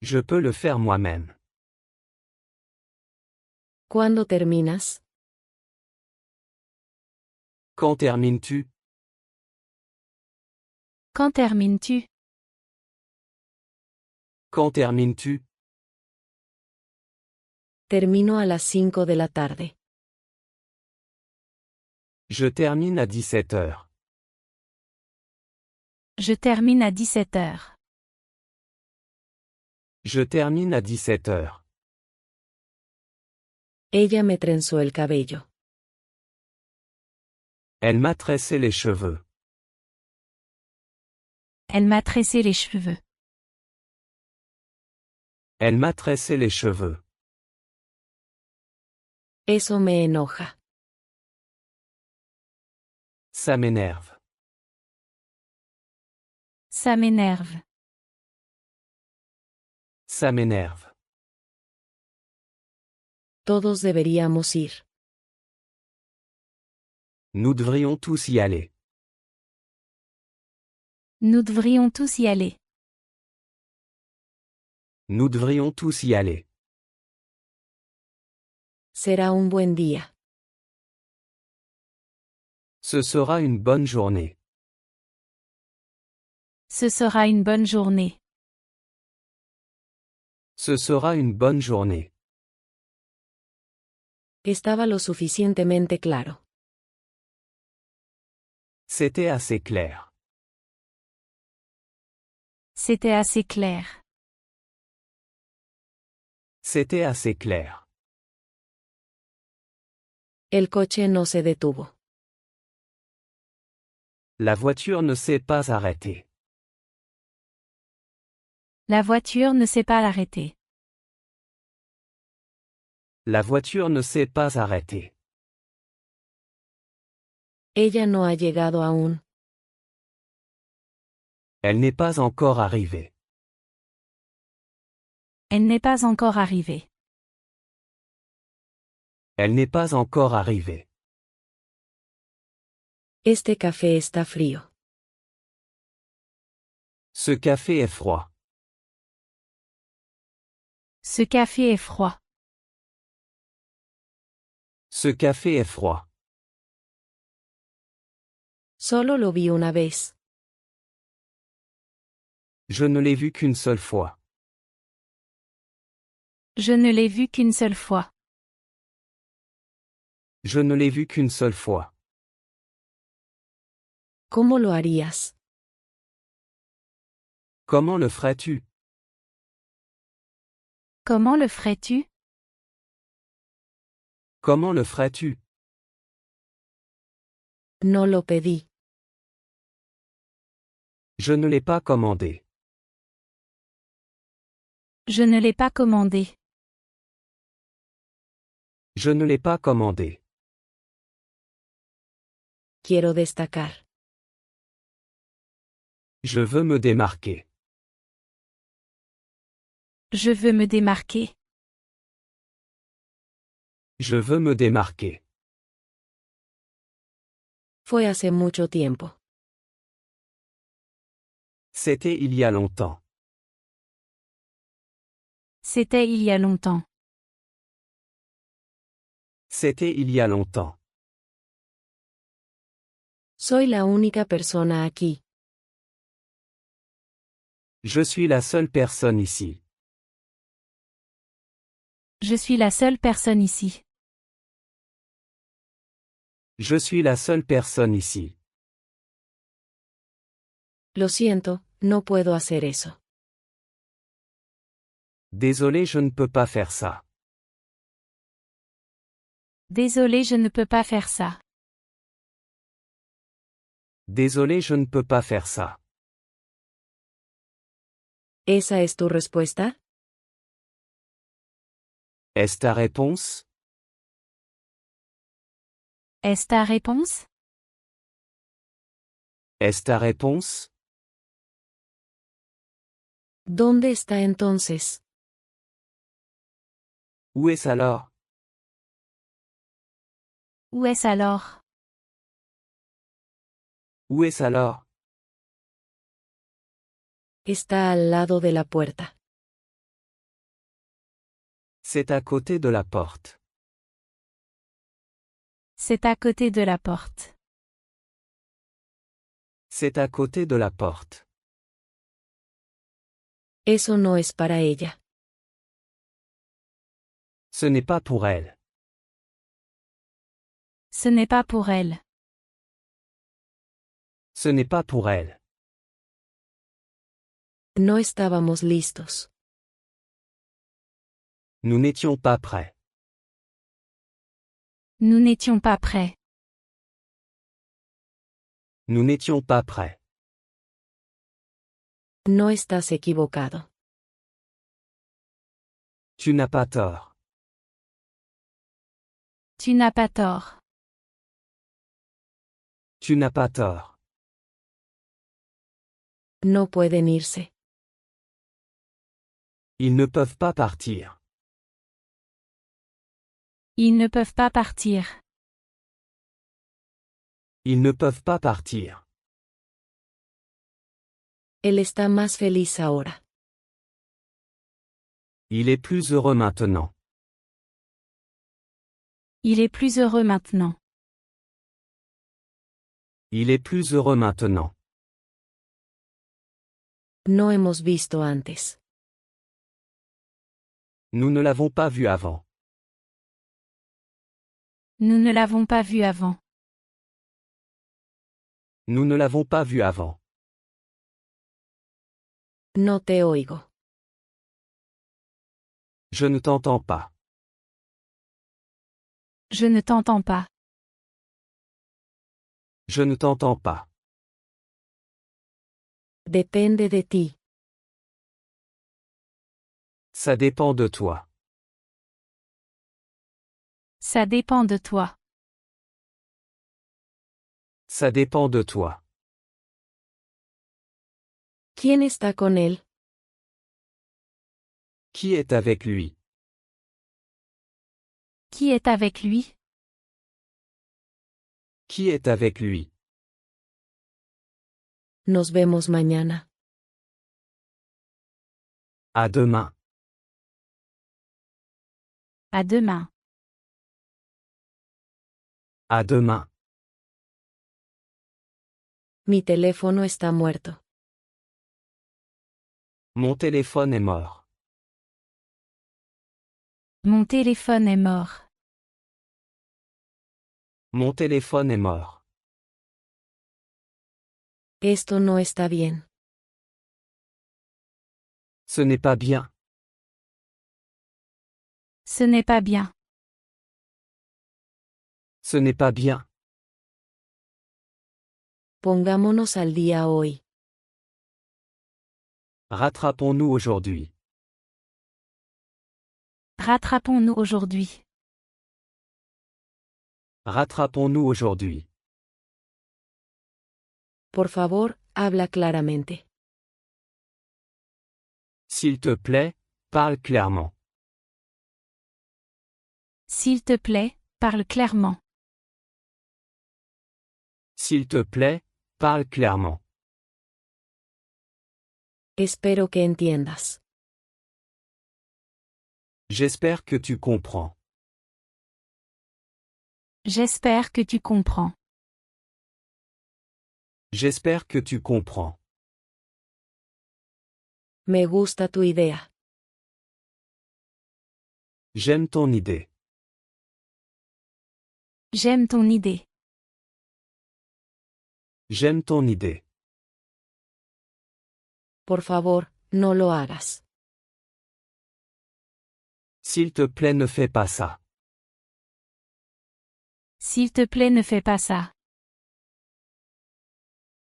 [SPEAKER 2] Je peux le faire moi-même.
[SPEAKER 1] ¿Cuándo terminas?
[SPEAKER 2] Quand termines-tu?
[SPEAKER 3] Quand termines-tu?
[SPEAKER 2] Quand termines-tu?
[SPEAKER 1] Termino a las 5 de la tarde.
[SPEAKER 2] Je termine à 17 heures.
[SPEAKER 3] Je termine à 17 heures.
[SPEAKER 2] Je termine à 17 heures.
[SPEAKER 1] Ella me trenzó el cabello.
[SPEAKER 2] Elle m'a tressé les cheveux.
[SPEAKER 3] Elle m'a tressé les cheveux.
[SPEAKER 2] Elle m'a tressé les cheveux.
[SPEAKER 1] Eso me enoja.
[SPEAKER 2] Ça m'énerve.
[SPEAKER 3] Ça m'énerve.
[SPEAKER 2] Ça m'énerve.
[SPEAKER 1] Todos deberíamos ir.
[SPEAKER 2] Nous devrions tous y aller.
[SPEAKER 3] Nous devrions tous y aller.
[SPEAKER 2] Nous devrions tous y aller.
[SPEAKER 1] Será un buen día.
[SPEAKER 2] Ce sera une bonne journée.
[SPEAKER 3] Ce sera une bonne journée.
[SPEAKER 2] Ce sera une bonne journée.
[SPEAKER 1] Estaba lo suficientemente claro.
[SPEAKER 2] C'était assez clair.
[SPEAKER 3] C'était assez clair.
[SPEAKER 2] C'était assez clair.
[SPEAKER 1] El coche no se detuvo.
[SPEAKER 2] La voiture ne s'est pas arrêtée.
[SPEAKER 3] La voiture ne s'est pas arrêtée.
[SPEAKER 2] La voiture ne s'est pas arrêtée.
[SPEAKER 1] Ella no ha llegado aún.
[SPEAKER 2] Elle n'est pas encore arrivée.
[SPEAKER 3] Elle n'est pas encore arrivée.
[SPEAKER 2] Elle n'est pas encore arrivée.
[SPEAKER 1] Este café está frío.
[SPEAKER 2] Ce café est froid.
[SPEAKER 3] Ce café est froid.
[SPEAKER 2] Ce café est froid.
[SPEAKER 1] Solo lo vi una vez.
[SPEAKER 2] Je ne l'ai vu qu'une seule fois.
[SPEAKER 3] Je ne l'ai vu qu'une seule fois.
[SPEAKER 2] Je ne l'ai vu qu'une seule fois.
[SPEAKER 1] ¿Cómo lo harías?
[SPEAKER 2] Comment le ferais-tu?
[SPEAKER 3] Comment le ferais-tu?
[SPEAKER 2] Comment le ferais-tu?
[SPEAKER 1] No lo pedí.
[SPEAKER 2] Je ne l'ai pas commandé.
[SPEAKER 3] Je ne l'ai pas commandé.
[SPEAKER 2] Je ne l'ai pas commandé.
[SPEAKER 1] Quiero destacar.
[SPEAKER 2] Je veux me démarquer.
[SPEAKER 3] Je veux me démarquer.
[SPEAKER 2] Je veux me démarquer.
[SPEAKER 1] Fue hace mucho tiempo.
[SPEAKER 2] C'était il y a longtemps.
[SPEAKER 3] C'était il y a longtemps.
[SPEAKER 2] C'était il y a longtemps.
[SPEAKER 1] Soy la única persona aquí.
[SPEAKER 2] Je suis la seule personne ici.
[SPEAKER 3] Je suis la seule personne ici.
[SPEAKER 2] Je suis la seule personne ici.
[SPEAKER 1] Lo siento, no puedo hacer eso.
[SPEAKER 2] Désolé, je ne peux pas faire ça.
[SPEAKER 3] Désolé, je ne peux pas faire ça.
[SPEAKER 2] Désolé, je ne peux pas faire ça.
[SPEAKER 1] ¿Esa es tu respuesta?
[SPEAKER 2] Est-ce ta réponse?
[SPEAKER 3] Est-ce ta réponse?
[SPEAKER 2] Est-ce ta réponse?
[SPEAKER 1] ¿Dónde está entonces?
[SPEAKER 2] Où est-ce alors?
[SPEAKER 3] Où est-ce alors?
[SPEAKER 2] Où est-ce alors?
[SPEAKER 1] Está al lado de la puerta.
[SPEAKER 2] C'est à côté de la porte.
[SPEAKER 3] C'est à côté de la porte.
[SPEAKER 2] C'est à côté de la porte.
[SPEAKER 1] Eso no es para ella.
[SPEAKER 2] Ce n'est pas pour elle.
[SPEAKER 3] Ce n'est pas pour elle.
[SPEAKER 2] Ce n'est pas pour elle.
[SPEAKER 1] No estábamos listos.
[SPEAKER 2] Nous n'étions pas prêts.
[SPEAKER 3] Nous n'étions pas prêts.
[SPEAKER 2] Nous n'étions pas prêts.
[SPEAKER 1] No estás equivocado.
[SPEAKER 2] Tu n'as pas tort.
[SPEAKER 3] Tu n'as pas tort.
[SPEAKER 2] Tu n'as pas tort.
[SPEAKER 1] No pueden irse.
[SPEAKER 2] Ils ne peuvent pas partir.
[SPEAKER 3] Ils ne peuvent pas partir.
[SPEAKER 2] Ils ne peuvent pas partir.
[SPEAKER 1] Él está más feliz ahora.
[SPEAKER 2] Il est plus heureux maintenant.
[SPEAKER 3] Il est plus heureux maintenant.
[SPEAKER 2] Il est plus heureux maintenant.
[SPEAKER 1] No hemos visto antes.
[SPEAKER 2] Nous ne l'avons pas vu avant.
[SPEAKER 3] Nous ne l'avons pas vu avant.
[SPEAKER 2] Nous ne l'avons pas vu avant.
[SPEAKER 1] No te oigo.
[SPEAKER 2] Je ne t'entends pas.
[SPEAKER 3] Je ne t'entends pas.
[SPEAKER 2] Je ne t'entends pas.
[SPEAKER 1] Depende de ti.
[SPEAKER 2] Ça dépend de toi.
[SPEAKER 3] Ça dépend de toi.
[SPEAKER 2] Ça dépend de toi.
[SPEAKER 1] ¿Quién está con él?
[SPEAKER 2] Qui est avec lui?
[SPEAKER 3] Qui est avec lui?
[SPEAKER 2] Qui est avec lui?
[SPEAKER 1] Nos vemos mañana.
[SPEAKER 2] À demain.
[SPEAKER 3] À demain.
[SPEAKER 2] À demain.
[SPEAKER 1] Mi teléfono está muerto.
[SPEAKER 2] Mon téléphone est mort.
[SPEAKER 3] Mon téléphone est mort.
[SPEAKER 2] Mon téléphone est mort.
[SPEAKER 1] Esto no está bien.
[SPEAKER 2] Ce n'est pas bien.
[SPEAKER 3] Ce n'est pas bien.
[SPEAKER 2] Ce n'est pas bien.
[SPEAKER 1] Pongámonos al día hoy.
[SPEAKER 2] Rattrapons-nous aujourd'hui.
[SPEAKER 3] Rattrapons-nous aujourd'hui.
[SPEAKER 2] Rattrapons-nous aujourd'hui.
[SPEAKER 1] Por favor, habla claramente.
[SPEAKER 2] S'il te plaît, parle clairement.
[SPEAKER 3] S'il te plaît, parle clairement.
[SPEAKER 2] S'il te plaît, parle clairement.
[SPEAKER 1] Espero que entiendas.
[SPEAKER 2] J'espère que tu comprends.
[SPEAKER 3] J'espère que tu comprends.
[SPEAKER 2] J'espère que tu comprends.
[SPEAKER 1] Me gusta tu idea.
[SPEAKER 2] J'aime ton idée.
[SPEAKER 3] J'aime ton idée.
[SPEAKER 2] J'aime ton idée.
[SPEAKER 1] Por favor, no lo hagas.
[SPEAKER 2] S'il te plaît, ne fais pas ça.
[SPEAKER 3] S'il te plaît, ne fais pas ça.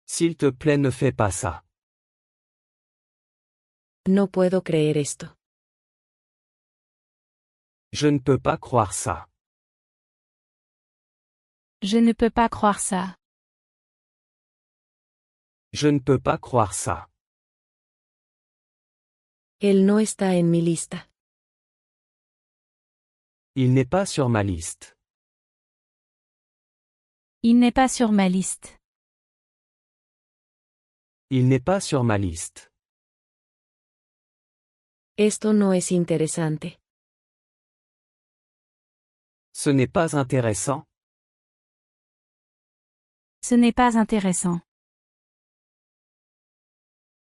[SPEAKER 2] S'il te plaît, ne fais pas ça.
[SPEAKER 1] No puedo creer esto.
[SPEAKER 2] Je ne peux pas croire ça.
[SPEAKER 3] Je ne peux pas croire ça.
[SPEAKER 2] Je ne peux pas croire ça.
[SPEAKER 1] Él no está en mi lista.
[SPEAKER 2] Il n'est pas sur ma liste.
[SPEAKER 3] Il n'est pas sur ma liste.
[SPEAKER 2] Il n'est pas sur ma liste.
[SPEAKER 1] Esto no es interesante.
[SPEAKER 2] Ce n'est pas intéressant.
[SPEAKER 3] Ce n'est pas intéressant.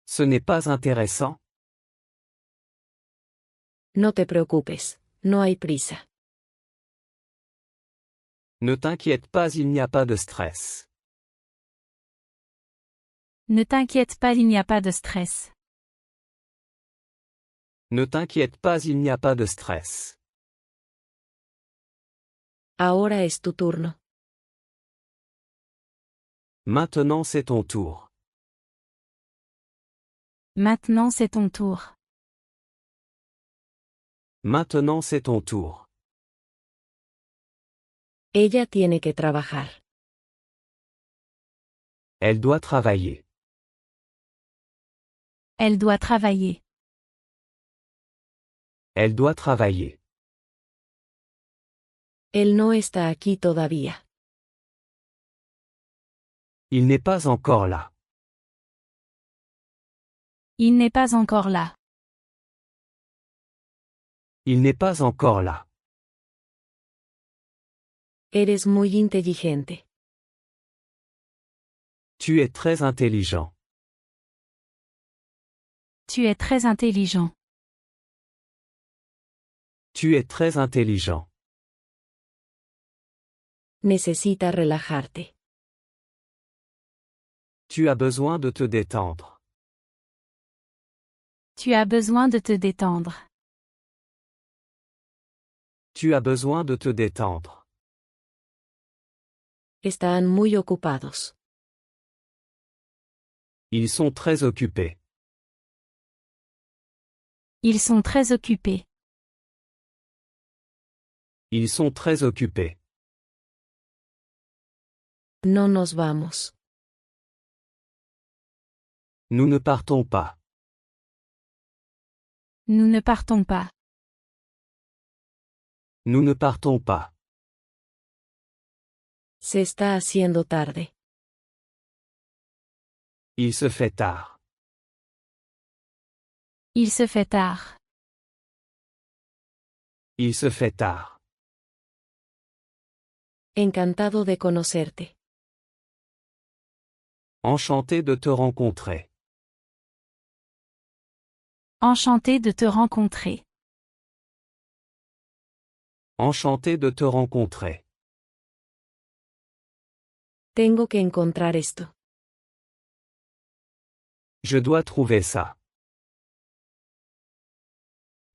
[SPEAKER 2] Ce n'est pas intéressant.
[SPEAKER 1] No te preocupes, no hay prisa.
[SPEAKER 2] Ne t'inquiète pas, il n'y a pas de stress.
[SPEAKER 3] Ne t'inquiète pas, il n'y a pas de stress.
[SPEAKER 2] Ne t'inquiète pas, il n'y a pas de stress.
[SPEAKER 1] Ahora es tu turno.
[SPEAKER 2] Maintenant c'est ton tour.
[SPEAKER 3] Maintenant c'est ton tour.
[SPEAKER 2] Maintenant c'est ton tour.
[SPEAKER 1] Ella tiene que trabajar.
[SPEAKER 2] Elle doit travailler.
[SPEAKER 3] Elle doit travailler.
[SPEAKER 2] Elle doit travailler.
[SPEAKER 1] Él no está aquí todavía.
[SPEAKER 2] Il n'est pas encore là.
[SPEAKER 3] Il n'est pas encore là.
[SPEAKER 2] Il n'est pas encore là.
[SPEAKER 1] Eres muy inteligente.
[SPEAKER 2] Tu es très intelligent.
[SPEAKER 3] Tu es très intelligent.
[SPEAKER 2] Tu es très intelligent.
[SPEAKER 1] Necesita relajarte.
[SPEAKER 2] Tu as besoin de te détendre.
[SPEAKER 3] Tu as besoin de te détendre.
[SPEAKER 2] Tu as besoin de te détendre.
[SPEAKER 1] Están muy ocupados.
[SPEAKER 2] Ils sont très occupés.
[SPEAKER 3] Ils sont très occupés.
[SPEAKER 2] Ils sont très occupés.
[SPEAKER 1] No nos vamos.
[SPEAKER 2] Nous ne partons pas.
[SPEAKER 3] Nous ne partons pas.
[SPEAKER 2] Nous ne partons pas.
[SPEAKER 1] Se está haciendo tarde.
[SPEAKER 2] Il se fait tard.
[SPEAKER 3] Il se fait tard.
[SPEAKER 2] Il se fait tard.
[SPEAKER 1] Encantado de conocerte.
[SPEAKER 2] Enchanté de te rencontrer.
[SPEAKER 3] Enchanté de te rencontrer.
[SPEAKER 2] Enchanté de te rencontrer.
[SPEAKER 1] Tengo que encontrar esto.
[SPEAKER 2] Je dois trouver ça.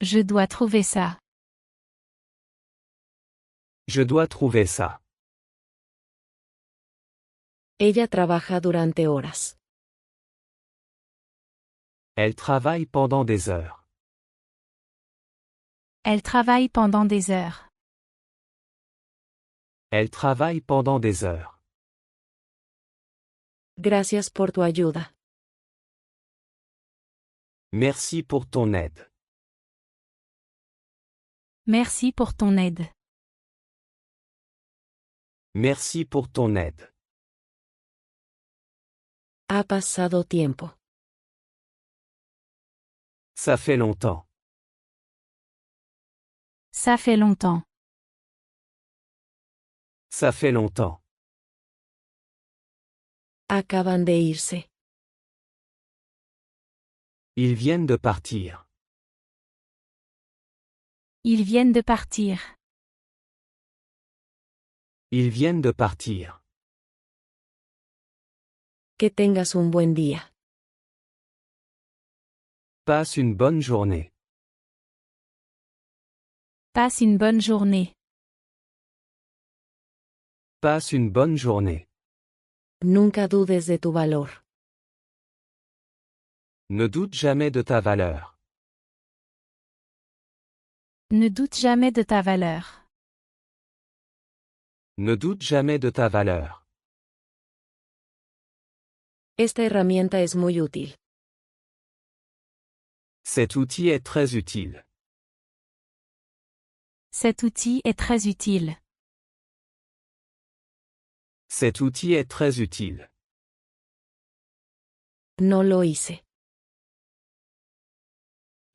[SPEAKER 3] Je dois trouver ça.
[SPEAKER 2] Je dois trouver ça.
[SPEAKER 1] Ella trabaja durante horas.
[SPEAKER 2] Elle travaille pendant des heures.
[SPEAKER 3] Elle travaille pendant des heures.
[SPEAKER 2] Elle travaille pendant des heures.
[SPEAKER 1] Gracias por tu ayuda.
[SPEAKER 2] Merci pour ton aide.
[SPEAKER 3] Merci pour ton aide.
[SPEAKER 2] Merci pour ton aide.
[SPEAKER 1] Ha pasado tiempo.
[SPEAKER 2] Ça fait longtemps.
[SPEAKER 3] Ça fait longtemps.
[SPEAKER 2] Ça fait longtemps.
[SPEAKER 1] Acaban de irse.
[SPEAKER 2] Ils viennent de partir.
[SPEAKER 3] Ils viennent de partir.
[SPEAKER 2] Ils viennent de partir.
[SPEAKER 1] Que tengas un buen día.
[SPEAKER 2] Passe une bonne journée.
[SPEAKER 3] Passe une bonne journée.
[SPEAKER 2] Passe une bonne journée.
[SPEAKER 1] Nunca dudes de tu valor.
[SPEAKER 2] Ne doute jamais de ta valeur.
[SPEAKER 3] Ne doute jamais de ta valeur.
[SPEAKER 2] Ne doute jamais de ta valeur.
[SPEAKER 1] Esta herramienta es muy útil.
[SPEAKER 2] Cet outil est très utile.
[SPEAKER 3] Cet outil est très utile.
[SPEAKER 2] Cet outil est très utile.
[SPEAKER 1] No lo hice.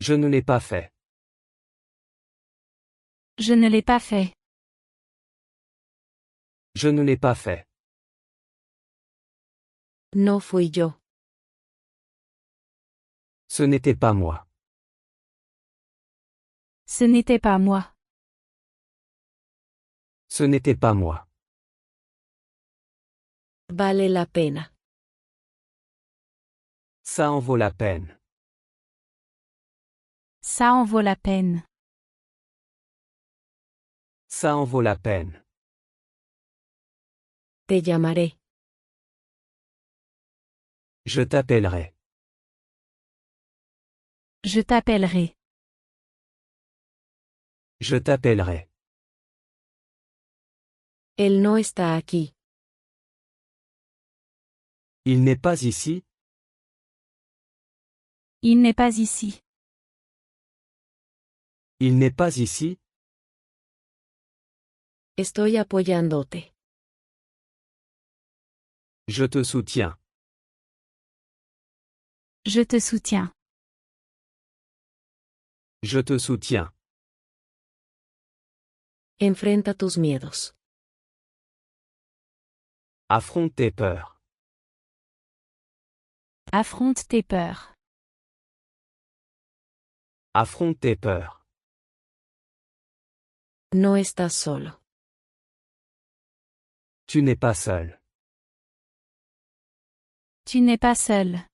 [SPEAKER 2] Je ne l'ai pas fait.
[SPEAKER 3] Je ne l'ai pas fait.
[SPEAKER 2] Je ne l'ai pas fait.
[SPEAKER 1] No fui yo.
[SPEAKER 2] Ce n'était pas moi.
[SPEAKER 3] Ce n'était pas moi.
[SPEAKER 2] Ce n'était pas moi.
[SPEAKER 1] Vale la pena.
[SPEAKER 2] Ça en vaut la peine.
[SPEAKER 3] Ça en vaut la peine.
[SPEAKER 2] Ça en vaut la peine.
[SPEAKER 1] Te llamaré.
[SPEAKER 2] Je t'appellerai.
[SPEAKER 3] Je t'appellerai.
[SPEAKER 2] Je t'appellerai.
[SPEAKER 1] Él no está aquí.
[SPEAKER 2] Il n'est pas ici.
[SPEAKER 3] Il n'est pas ici.
[SPEAKER 2] Il n'est pas ici.
[SPEAKER 1] Estoy apoyándote.
[SPEAKER 2] Je te soutiens.
[SPEAKER 3] Je te soutiens.
[SPEAKER 2] Je te soutiens.
[SPEAKER 1] Enfrenta tus miedos.
[SPEAKER 2] Affronte tes peurs.
[SPEAKER 3] Affronte tes peurs.
[SPEAKER 2] Affronte tes peurs.
[SPEAKER 1] No estás solo.
[SPEAKER 2] Tu n'es pas seul.
[SPEAKER 3] Tu n'es pas seul.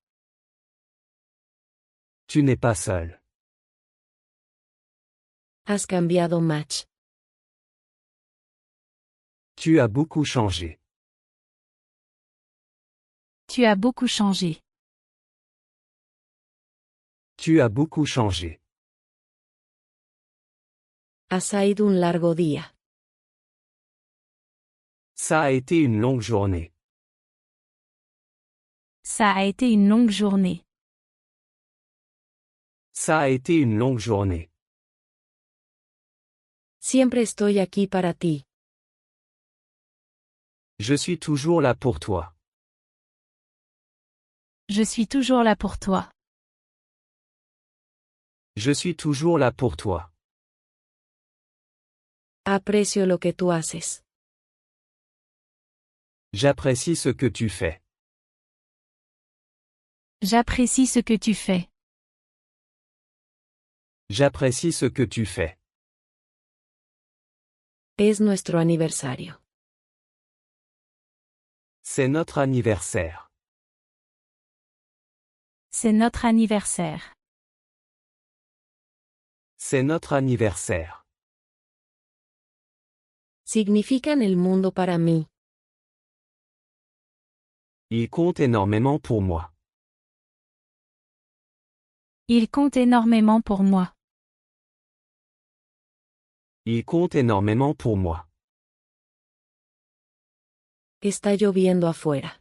[SPEAKER 2] Tu n'es pas seul.
[SPEAKER 1] Has cambiado match.
[SPEAKER 2] Tu as beaucoup changé.
[SPEAKER 3] Tu as beaucoup changé.
[SPEAKER 2] Tu as beaucoup changé.
[SPEAKER 1] Ha sido un largo día.
[SPEAKER 2] Ça a été une longue journée.
[SPEAKER 3] Ça a été une longue journée.
[SPEAKER 2] Ça a été une longue journée.
[SPEAKER 1] Siempre estoy aquí para ti.
[SPEAKER 2] Je suis toujours là pour toi.
[SPEAKER 3] Je suis toujours là pour toi.
[SPEAKER 2] Je suis toujours là pour toi.
[SPEAKER 1] Aprecio lo que tú haces.
[SPEAKER 2] J'apprécie ce que tu fais.
[SPEAKER 3] J'apprécie ce que tu fais.
[SPEAKER 2] J'apprécie ce que tu fais.
[SPEAKER 1] Es nuestro aniversario.
[SPEAKER 2] C'est notre anniversaire.
[SPEAKER 3] C'est notre anniversaire.
[SPEAKER 2] C'est notre anniversaire.
[SPEAKER 1] Significan el mundo para mí.
[SPEAKER 2] Il compte énormément pour moi.
[SPEAKER 3] Il compte énormément pour moi.
[SPEAKER 2] Il compte énormément pour moi.
[SPEAKER 1] Está lloviendo afuera.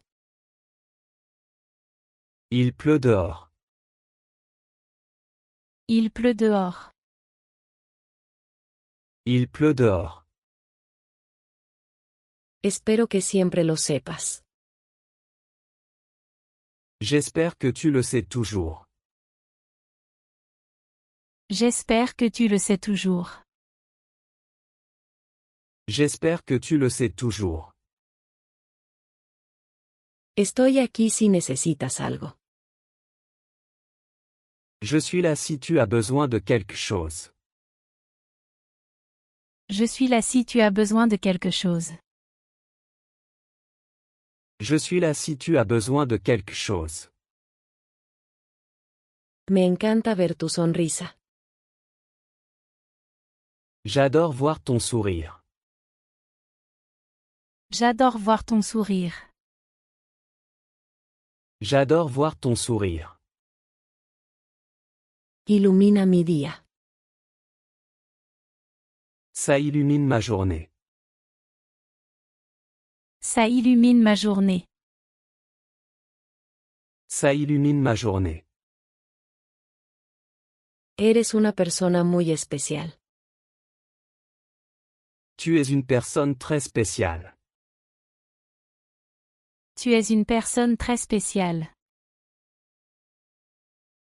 [SPEAKER 2] Il pleut dehors.
[SPEAKER 3] Il pleut dehors.
[SPEAKER 2] Il pleut dehors.
[SPEAKER 1] Espero que siempre lo sepas.
[SPEAKER 2] J'espère que tu le sais toujours.
[SPEAKER 3] J'espère que tu le sais toujours.
[SPEAKER 2] J'espère que tu le sais toujours.
[SPEAKER 1] Estoy aquí si necesitas algo.
[SPEAKER 2] Je suis là si tu as besoin de quelque chose.
[SPEAKER 3] Je suis là si tu as besoin de quelque chose.
[SPEAKER 2] Je suis là si tu as besoin de quelque chose.
[SPEAKER 1] Me encanta ver tu sonrisa.
[SPEAKER 2] J'adore voir ton sourire.
[SPEAKER 3] J'adore voir ton sourire.
[SPEAKER 2] J'adore voir ton sourire.
[SPEAKER 1] Ilumina mi día.
[SPEAKER 2] Ça illumine ma journée.
[SPEAKER 3] Ça illumine ma journée.
[SPEAKER 2] Ça illumine ma journée.
[SPEAKER 1] Eres una persona muy especial.
[SPEAKER 2] Tu es une personne très spéciale.
[SPEAKER 3] Tu es une personne très spéciale.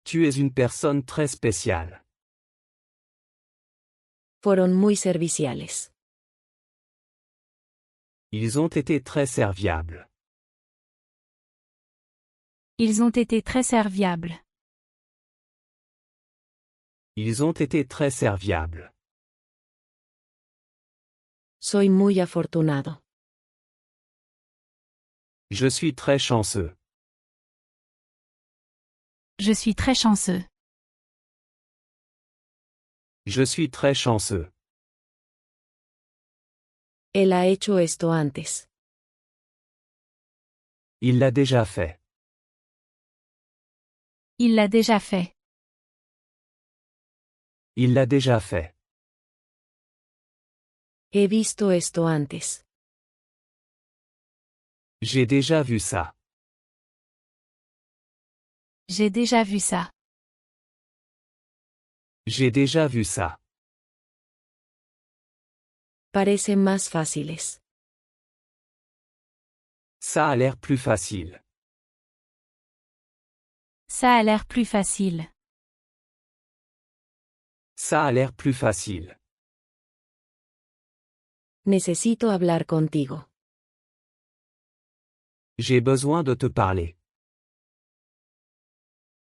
[SPEAKER 2] Tu es une personne très spéciale.
[SPEAKER 1] Fueron muy serviciales.
[SPEAKER 2] Ils ont été très serviables.
[SPEAKER 3] Ils ont été très serviables.
[SPEAKER 2] Ils ont été très serviables.
[SPEAKER 1] Soy muy afortunado.
[SPEAKER 2] Je suis très chanceux.
[SPEAKER 3] Je suis très chanceux.
[SPEAKER 2] Je suis très chanceux.
[SPEAKER 1] Él ha hecho esto antes.
[SPEAKER 2] Il l'a déjà fait.
[SPEAKER 3] Il l'a déjà fait.
[SPEAKER 2] Il l'a déjà fait.
[SPEAKER 1] He visto esto antes.
[SPEAKER 2] J'ai déjà vu ça.
[SPEAKER 3] J'ai déjà vu ça.
[SPEAKER 2] J'ai déjà vu ça.
[SPEAKER 1] Parece más fáciles.
[SPEAKER 2] Ça a l'air plus facile.
[SPEAKER 3] Ça a l'air plus facile.
[SPEAKER 2] Ça a l'air plus facile.
[SPEAKER 1] Necesito hablar contigo.
[SPEAKER 2] J'ai besoin de te parler.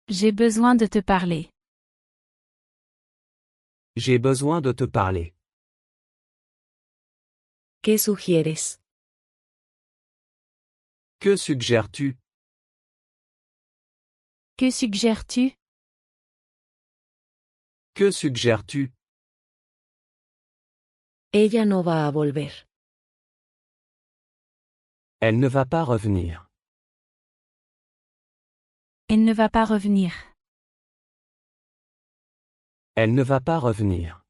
[SPEAKER 3] J'ai besoin de te parler.
[SPEAKER 2] J'ai besoin de te parler.
[SPEAKER 1] ¿Qué sugieres?
[SPEAKER 2] Que suggères-tu?
[SPEAKER 3] Que suggères-tu?
[SPEAKER 2] Que suggères-tu?
[SPEAKER 1] Ella no va a volver.
[SPEAKER 2] Elle ne va pas revenir.
[SPEAKER 3] Elle ne va pas revenir.
[SPEAKER 2] Elle ne va pas revenir.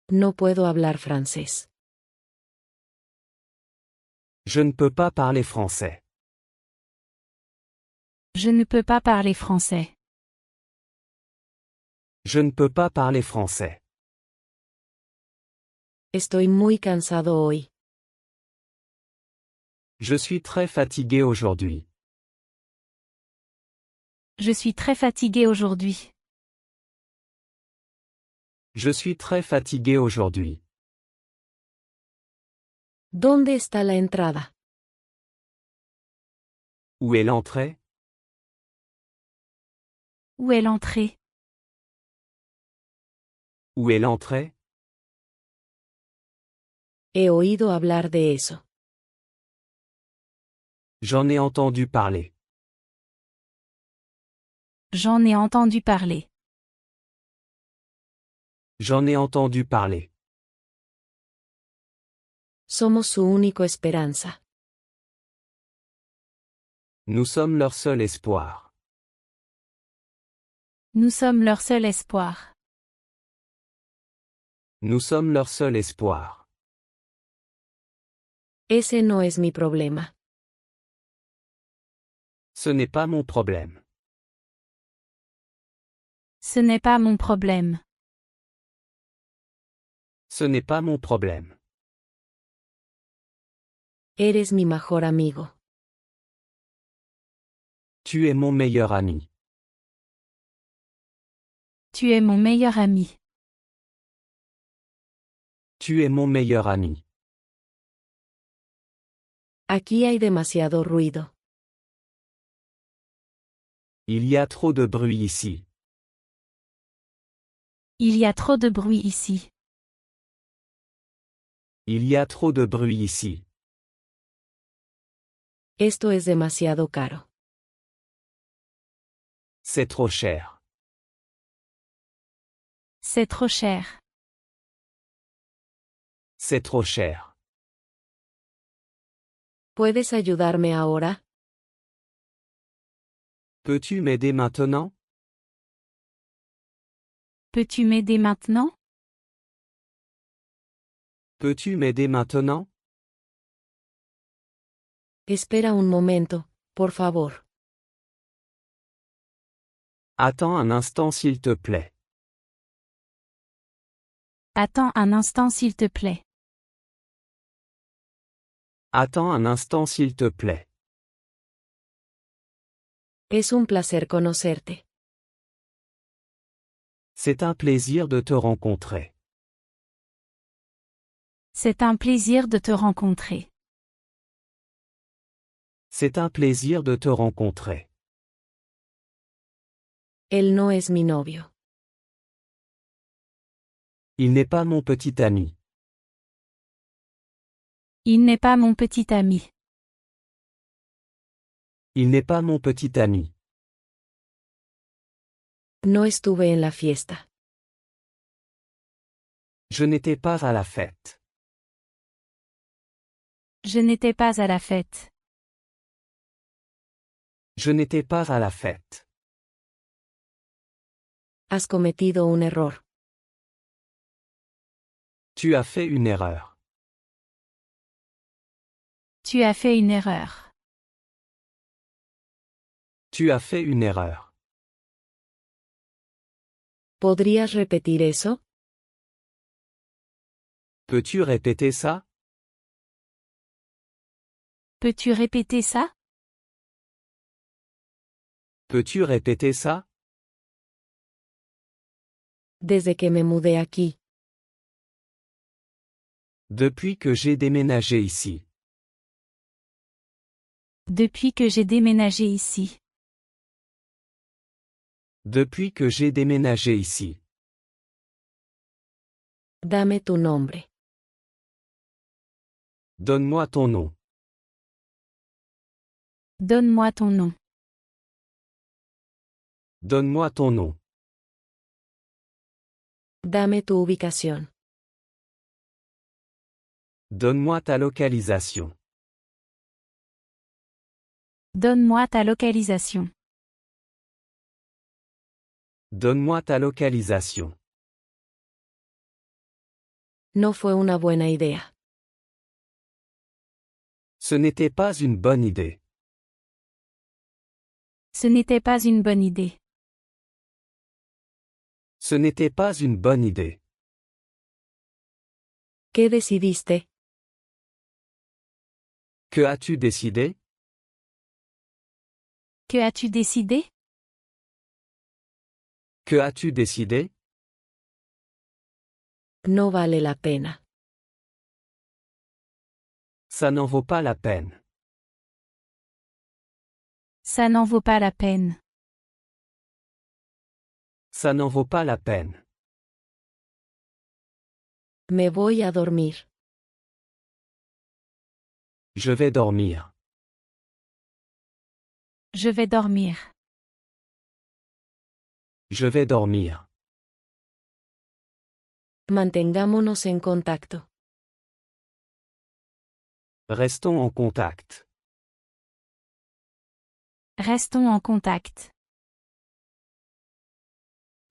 [SPEAKER 1] No puedo hablar francés.
[SPEAKER 2] Je ne peux pas parler français.
[SPEAKER 3] Je ne peux pas parler français.
[SPEAKER 2] Je ne peux pas parler français.
[SPEAKER 1] Estoy muy cansado hoy.
[SPEAKER 2] Je suis très fatigué aujourd'hui.
[SPEAKER 3] Je suis très fatigué aujourd'hui.
[SPEAKER 2] Je suis très fatigué aujourd'hui.
[SPEAKER 1] ¿Dónde está la entrada?
[SPEAKER 2] Où est l'entrée?
[SPEAKER 3] Où est l'entrée?
[SPEAKER 2] Où est l'entrée?
[SPEAKER 1] He oído hablar de eso.
[SPEAKER 2] J'en ai entendu parler.
[SPEAKER 3] J'en ai entendu parler.
[SPEAKER 2] J'en ai entendu parler.
[SPEAKER 1] Somos su único esperanza.
[SPEAKER 2] Nous sommes leur seul espoir.
[SPEAKER 3] Nous sommes leur seul espoir.
[SPEAKER 2] Nous sommes leur seul espoir.
[SPEAKER 1] Ese no es mi problema.
[SPEAKER 2] Ce n'est pas mon problème.
[SPEAKER 3] Ce n'est pas mon problème.
[SPEAKER 2] Ce n'est pas mon problème.
[SPEAKER 1] Eres mi mejor amigo.
[SPEAKER 2] Tu es mon meilleur ami.
[SPEAKER 3] Tu es mon meilleur ami.
[SPEAKER 2] Tu es mon meilleur ami.
[SPEAKER 1] Aquí hay demasiado ruido.
[SPEAKER 2] Il y a trop de bruit ici.
[SPEAKER 3] Il y a trop de bruit ici.
[SPEAKER 2] Il y a trop de bruit ici.
[SPEAKER 1] Esto es demasiado caro.
[SPEAKER 2] C'est trop cher.
[SPEAKER 3] C'est trop cher.
[SPEAKER 2] C'est trop cher.
[SPEAKER 1] ¿Puedes ayudarme ahora?
[SPEAKER 2] Peux-tu m'aider maintenant?
[SPEAKER 3] Peux-tu m'aider maintenant?
[SPEAKER 2] Peux-tu m'aider maintenant?
[SPEAKER 1] Espera un momento, por favor.
[SPEAKER 2] Attends un instant s'il te plaît.
[SPEAKER 3] Attends un instant s'il te plaît.
[SPEAKER 2] Attends un instant s'il te plaît.
[SPEAKER 1] Es un placer conocerte.
[SPEAKER 2] C'est un plaisir de te rencontrer.
[SPEAKER 3] C'est un plaisir de te rencontrer.
[SPEAKER 2] C'est un plaisir de te rencontrer.
[SPEAKER 1] Él no es mi novio.
[SPEAKER 2] Il n'est pas mon petit ami.
[SPEAKER 3] Il n'est pas mon petit ami.
[SPEAKER 2] Il n'est pas mon petit ami.
[SPEAKER 1] No estuve en la fiesta.
[SPEAKER 2] Je n'étais pas à la fête.
[SPEAKER 3] Je n'étais pas à la fête.
[SPEAKER 2] Je n'étais pas à la fête.
[SPEAKER 1] Has cometido un error.
[SPEAKER 2] Tu as fait une erreur.
[SPEAKER 3] Tu as fait une erreur.
[SPEAKER 2] Tu as fait une erreur.
[SPEAKER 1] ¿Podrías repetir eso?
[SPEAKER 2] Peux-tu répéter ça?
[SPEAKER 3] Peux-tu répéter ça?
[SPEAKER 2] Peux-tu répéter ça?
[SPEAKER 1] Desde que me mudé aquí.
[SPEAKER 2] Depuis que j'ai déménagé ici.
[SPEAKER 3] Depuis que j'ai déménagé ici.
[SPEAKER 2] Depuis que j'ai déménagé ici.
[SPEAKER 1] Dame tu nombre.
[SPEAKER 2] Donne-moi ton nom.
[SPEAKER 3] Donne-moi ton nom.
[SPEAKER 2] Donne-moi ton nom.
[SPEAKER 1] Dame tu ubicación.
[SPEAKER 2] Donne-moi ta localisation.
[SPEAKER 3] Donne-moi ta localisation.
[SPEAKER 2] Donne-moi ta localisation.
[SPEAKER 1] No fue una buena idea.
[SPEAKER 2] Ce n'était pas une bonne idée.
[SPEAKER 3] Ce n'était pas une bonne idée.
[SPEAKER 2] Ce n'était pas une bonne idée.
[SPEAKER 1] ¿Qué decidiste?
[SPEAKER 2] Que as-tu décidé?
[SPEAKER 3] Que as-tu décidé?
[SPEAKER 2] Que as-tu décidé?
[SPEAKER 1] No vale la pena.
[SPEAKER 2] Ça n'en vaut pas la peine.
[SPEAKER 3] Ça n'en vaut pas la peine.
[SPEAKER 2] Ça n'en vaut pas la peine.
[SPEAKER 1] Me voy a dormir.
[SPEAKER 2] Je vais dormir.
[SPEAKER 3] Je vais dormir.
[SPEAKER 2] Je vais dormir.
[SPEAKER 1] Mantengámonos en contacto.
[SPEAKER 2] Restons en contact.
[SPEAKER 3] Restons en contact.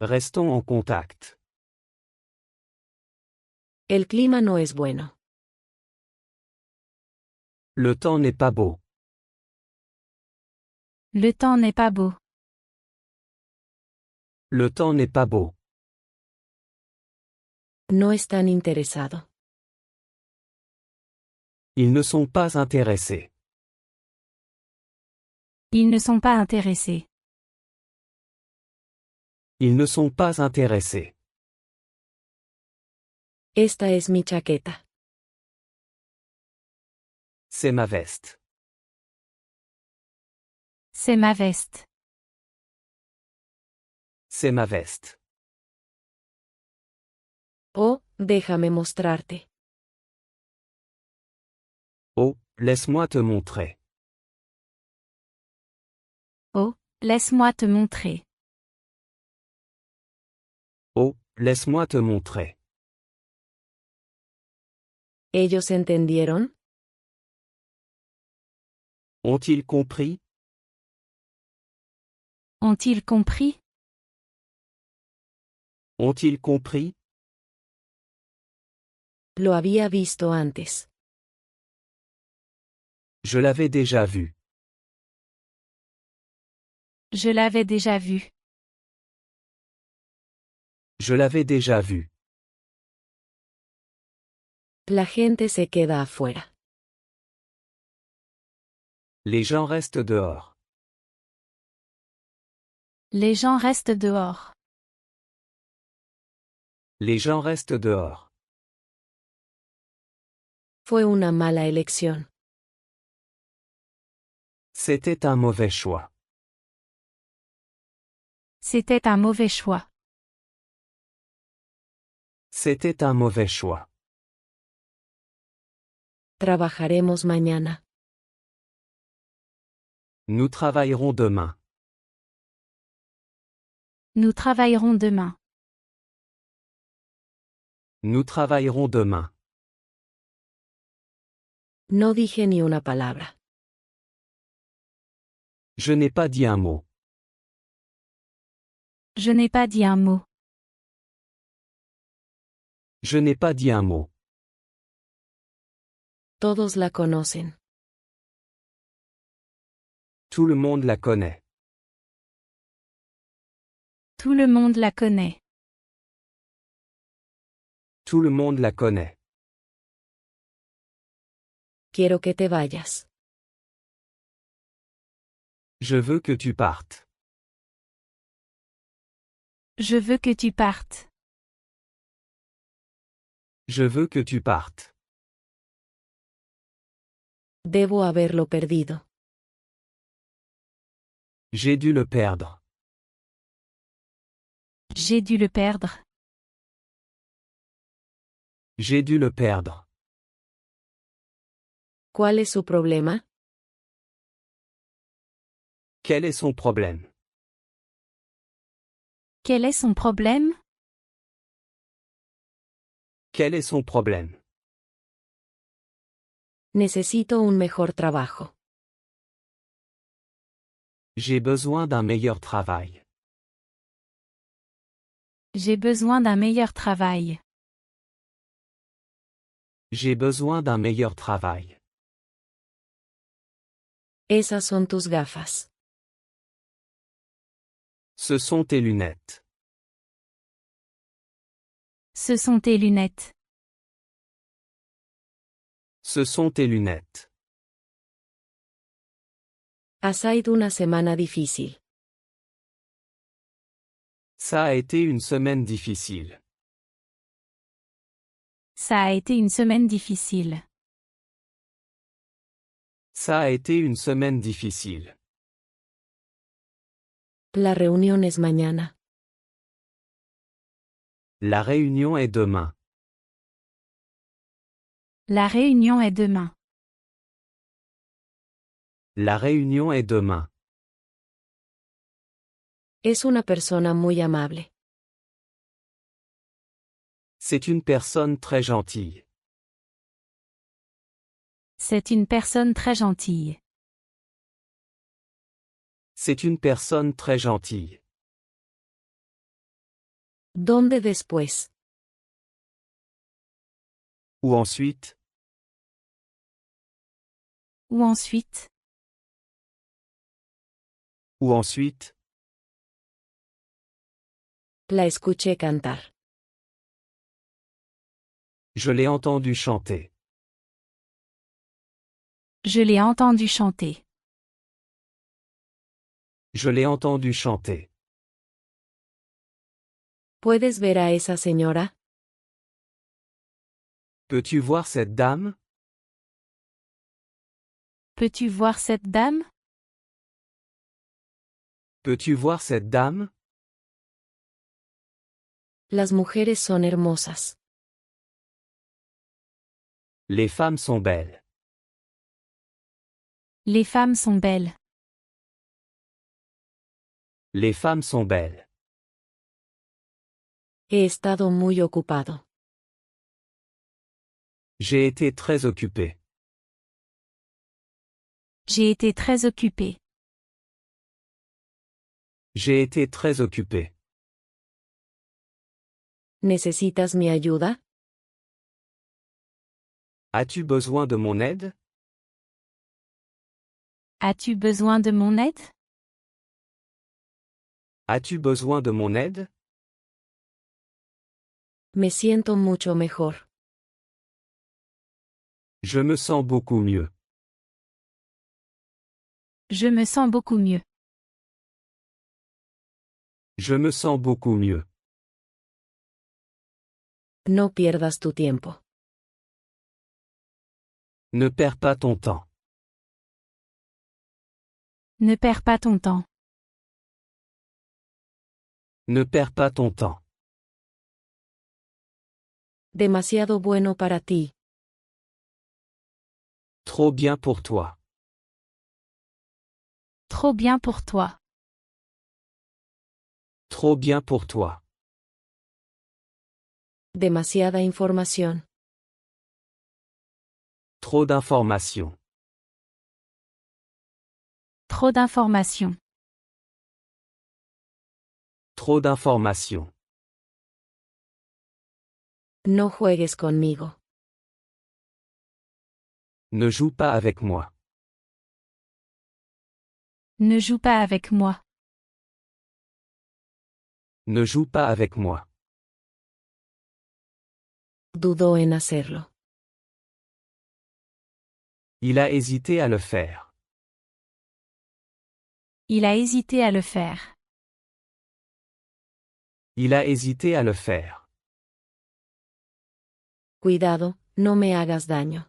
[SPEAKER 2] Restons en contact.
[SPEAKER 1] El clima no es bueno.
[SPEAKER 2] Le temps n'est pas beau.
[SPEAKER 3] Le temps n'est pas beau.
[SPEAKER 2] Le temps n'est pas beau.
[SPEAKER 1] No están interesado.
[SPEAKER 2] Ils ne sont pas intéressés.
[SPEAKER 3] Ils ne sont pas intéressés.
[SPEAKER 2] Ils ne sont pas intéressés.
[SPEAKER 1] Esta es mi chaqueta.
[SPEAKER 2] C'est ma veste.
[SPEAKER 3] C'est ma veste.
[SPEAKER 2] C'est ma veste.
[SPEAKER 1] Oh, déjame mostrarte.
[SPEAKER 2] Oh, laisse-moi te montrer.
[SPEAKER 3] Oh, laisse-moi te montrer.
[SPEAKER 2] Oh, laisse-moi te montrer.
[SPEAKER 1] ¿Ellos entendieron?
[SPEAKER 2] Ont-ils compris?
[SPEAKER 3] Ont-ils compris?
[SPEAKER 2] Ont-ils compris?
[SPEAKER 1] Lo había visto antes.
[SPEAKER 2] Je l'avais déjà vu.
[SPEAKER 3] Je l'avais déjà vu.
[SPEAKER 2] Je l'avais déjà vu.
[SPEAKER 1] La gente se queda afuera.
[SPEAKER 2] Les gens restent dehors.
[SPEAKER 3] Les gens restent dehors.
[SPEAKER 2] Les gens restent dehors.
[SPEAKER 1] Fue una mala elección.
[SPEAKER 2] C'était un mauvais choix.
[SPEAKER 3] C'était un mauvais choix.
[SPEAKER 2] C'était un mauvais choix.
[SPEAKER 1] Trabajaremos mañana.
[SPEAKER 2] Nous travaillerons demain.
[SPEAKER 3] Nous travaillerons demain.
[SPEAKER 2] Nous travaillerons demain.
[SPEAKER 1] No dije ni una palabra.
[SPEAKER 2] Je n'ai pas dit un mot.
[SPEAKER 3] Je n'ai pas dit un mot.
[SPEAKER 2] Je n'ai pas dit un mot.
[SPEAKER 1] Todos la conocen.
[SPEAKER 2] Tout le monde la connaît.
[SPEAKER 3] Tout le monde la connaît.
[SPEAKER 2] Tout le monde la connaît.
[SPEAKER 1] Quiero que te vayas.
[SPEAKER 2] Je veux que tu partes.
[SPEAKER 3] Je veux que tu partes.
[SPEAKER 2] Je veux que tu partes.
[SPEAKER 1] Debo haberlo perdido.
[SPEAKER 2] J'ai dû le perdre.
[SPEAKER 3] J'ai dû le perdre.
[SPEAKER 2] J'ai dû le perdre.
[SPEAKER 1] ¿Cuál es su problema?
[SPEAKER 2] Quel est son problème?
[SPEAKER 3] Quel est son problème?
[SPEAKER 2] Quel est son problème?
[SPEAKER 1] Necesito un mejor trabajo.
[SPEAKER 2] J'ai besoin d'un meilleur travail.
[SPEAKER 3] J'ai besoin d'un meilleur travail.
[SPEAKER 2] J'ai besoin d'un meilleur travail.
[SPEAKER 1] Esas son tus gafas.
[SPEAKER 2] Ce sont tes lunettes.
[SPEAKER 3] Ce sont tes lunettes.
[SPEAKER 2] Ce sont tes lunettes.
[SPEAKER 1] Ha sido una semana difícil.
[SPEAKER 2] Ça a été une semaine difficile.
[SPEAKER 3] Ça a été une semaine difficile.
[SPEAKER 2] Ça a été une semaine difficile.
[SPEAKER 1] La reunión es mañana.
[SPEAKER 2] La réunion est demain.
[SPEAKER 3] La réunion est demain.
[SPEAKER 2] La réunion est demain.
[SPEAKER 1] Es una persona muy amable.
[SPEAKER 2] C'est une personne très gentille.
[SPEAKER 3] C'est une personne très gentille.
[SPEAKER 2] C'est une personne très gentille.
[SPEAKER 1] ¿Dónde después?
[SPEAKER 2] Ou ensuite?
[SPEAKER 3] Ou ensuite?
[SPEAKER 2] Ou ensuite?
[SPEAKER 1] La escuché cantar.
[SPEAKER 2] Je l'ai entendu chanter.
[SPEAKER 3] Je l'ai entendu chanter.
[SPEAKER 2] Je l'ai entendu chanter.
[SPEAKER 1] ¿Puedes ver a esa señora?
[SPEAKER 2] Peux-tu voir cette dame?
[SPEAKER 3] Peux-tu voir cette dame?
[SPEAKER 2] Peux-tu voir cette dame?
[SPEAKER 1] Las mujeres son hermosas.
[SPEAKER 2] Les femmes sont belles.
[SPEAKER 3] Les femmes sont belles.
[SPEAKER 2] Les femmes sont belles.
[SPEAKER 1] He estado muy ocupado.
[SPEAKER 2] J'ai été très occupé.
[SPEAKER 3] J'ai été très occupée.
[SPEAKER 2] J'ai été très occupé.
[SPEAKER 1] ¿Necesitas mi ayuda?
[SPEAKER 2] As-tu besoin de mon aide?
[SPEAKER 3] As-tu besoin de mon aide?
[SPEAKER 2] As-tu besoin de mon aide?
[SPEAKER 1] Me siento mucho mejor.
[SPEAKER 2] Je me sens beaucoup mieux.
[SPEAKER 3] Je me sens beaucoup mieux.
[SPEAKER 2] Je me sens beaucoup mieux.
[SPEAKER 1] No pierdas tu tiempo.
[SPEAKER 2] Ne perds pas ton temps.
[SPEAKER 3] Ne perds pas ton temps.
[SPEAKER 2] Ne perds pas ton temps.
[SPEAKER 1] Demasiado bueno para ti.
[SPEAKER 2] Trop bien pour toi.
[SPEAKER 3] Trop bien pour toi.
[SPEAKER 2] Trop bien pour toi.
[SPEAKER 1] Demasiada información.
[SPEAKER 2] Trop d'informations.
[SPEAKER 3] Trop d'informations.
[SPEAKER 2] Trop d'informations.
[SPEAKER 1] No juegues conmigo.
[SPEAKER 2] Ne joue pas avec moi.
[SPEAKER 3] Ne joue pas avec moi.
[SPEAKER 2] Ne joue pas avec moi.
[SPEAKER 1] Dudó en hacerlo.
[SPEAKER 2] Il a hésité à le faire.
[SPEAKER 3] Il a hésité à le faire.
[SPEAKER 2] Il a hésité à le faire.
[SPEAKER 1] Cuidado, no me hagas daño.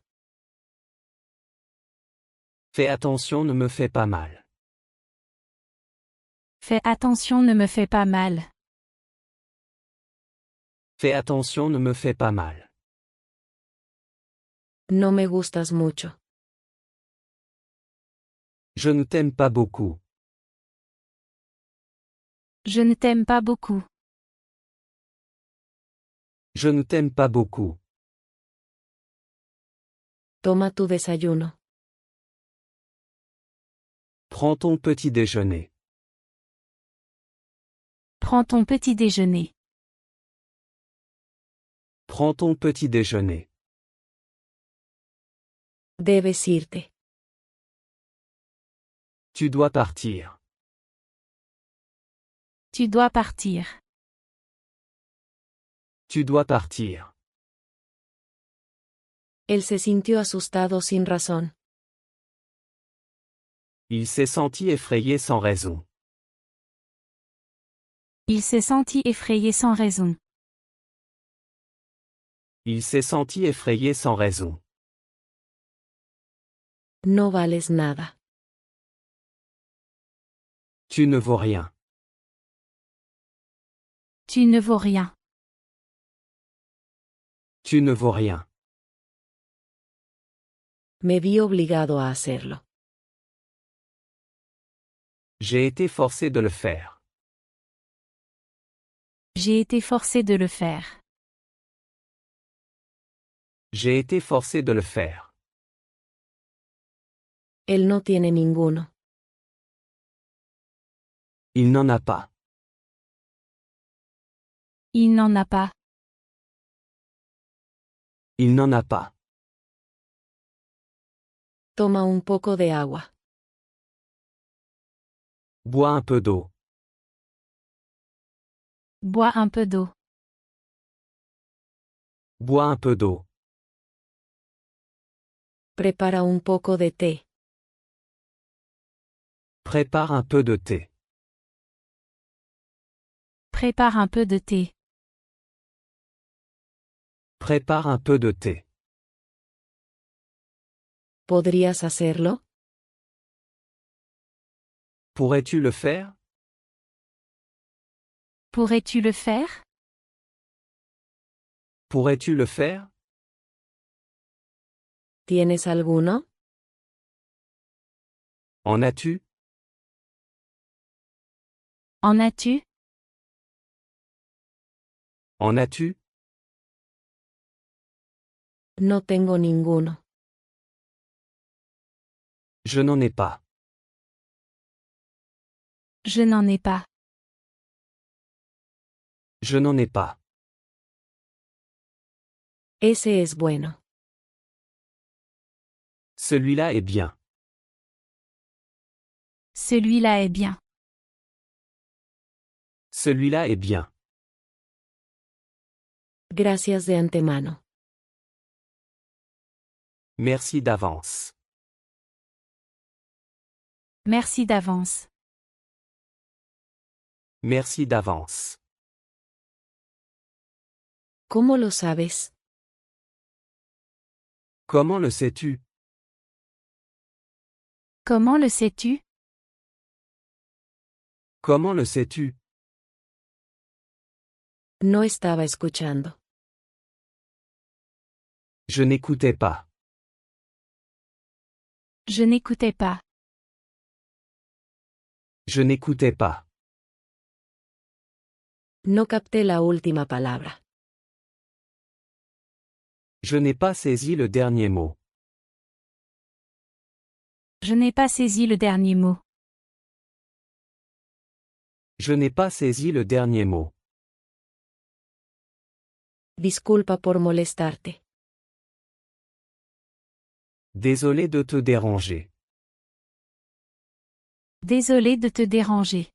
[SPEAKER 2] Fais attention, ne me fais pas mal.
[SPEAKER 3] Fais attention, ne me fais pas mal.
[SPEAKER 2] Fais attention, ne me fais pas mal.
[SPEAKER 1] No me gustas mucho.
[SPEAKER 2] Je ne t'aime pas beaucoup.
[SPEAKER 3] Je ne t'aime pas beaucoup.
[SPEAKER 2] Je ne t'aime pas beaucoup.
[SPEAKER 1] Toma tu desayuno.
[SPEAKER 2] Prends ton petit déjeuner.
[SPEAKER 3] Prends ton petit déjeuner.
[SPEAKER 2] Prends ton petit déjeuner.
[SPEAKER 1] Debes irte.
[SPEAKER 2] Tu dois partir.
[SPEAKER 3] Tu dois partir.
[SPEAKER 2] Tu dois partir.
[SPEAKER 1] Él se sintió asustado sin razón.
[SPEAKER 2] Il s'est senti effrayé sans raison.
[SPEAKER 3] Il s'est senti effrayé sans raison.
[SPEAKER 2] Il s'est senti effrayé sans raison.
[SPEAKER 1] No vales nada.
[SPEAKER 2] Tu ne vaux rien.
[SPEAKER 3] Tu ne vaux rien.
[SPEAKER 2] Tu ne vaux rien.
[SPEAKER 1] Me vi obligado a hacerlo.
[SPEAKER 2] J'ai été forcé de le faire.
[SPEAKER 3] J'ai été forcé de le faire.
[SPEAKER 2] J'ai été forcé de le faire.
[SPEAKER 1] Él no tiene ninguno.
[SPEAKER 2] Il n'en a pas.
[SPEAKER 3] Il n'en a pas.
[SPEAKER 2] Il n'en a pas.
[SPEAKER 1] Toma un poco de agua.
[SPEAKER 2] Bois un peu d'eau.
[SPEAKER 3] Bois un peu d'eau.
[SPEAKER 2] Bois un peu d'eau.
[SPEAKER 1] Prepara un poco de té.
[SPEAKER 2] Prépare un peu de thé.
[SPEAKER 3] Prépare un peu de thé.
[SPEAKER 2] Prépare un peu de thé.
[SPEAKER 1] ¿Podrías hacerlo?
[SPEAKER 2] Pourrais-tu le faire?
[SPEAKER 3] Pourrais-tu le faire?
[SPEAKER 2] Pourrais-tu le faire?
[SPEAKER 1] ¿Tienes alguno?
[SPEAKER 2] En as-tu?
[SPEAKER 3] En as-tu?
[SPEAKER 2] En as-tu?
[SPEAKER 1] No tengo ninguno.
[SPEAKER 2] Je n'en ai pas.
[SPEAKER 3] Je n'en ai pas.
[SPEAKER 2] Je n'en ai pas.
[SPEAKER 1] Ese es bueno.
[SPEAKER 2] Celui-là est bien.
[SPEAKER 3] Celui-là est bien.
[SPEAKER 2] Celui-là est bien.
[SPEAKER 1] Gracias de antemano.
[SPEAKER 2] Merci d'avance.
[SPEAKER 3] Merci d'avance.
[SPEAKER 2] Merci d'avance.
[SPEAKER 1] ¿Cómo lo sabes?
[SPEAKER 2] Comment le sais-tu?
[SPEAKER 3] Comment le sais-tu?
[SPEAKER 2] Comment le sais-tu?
[SPEAKER 1] No estaba escuchando.
[SPEAKER 2] Je n'écoutais pas.
[SPEAKER 3] Je n'écoutais pas.
[SPEAKER 2] Je n'écoutais pas.
[SPEAKER 1] No capté la última palabra.
[SPEAKER 2] Je n'ai pas saisi le dernier mot.
[SPEAKER 3] Je n'ai pas saisi le dernier mot.
[SPEAKER 2] Je n'ai pas saisi le dernier mot.
[SPEAKER 1] Disculpa por molestarte.
[SPEAKER 2] Désolé de te déranger.
[SPEAKER 3] Désolé de te déranger.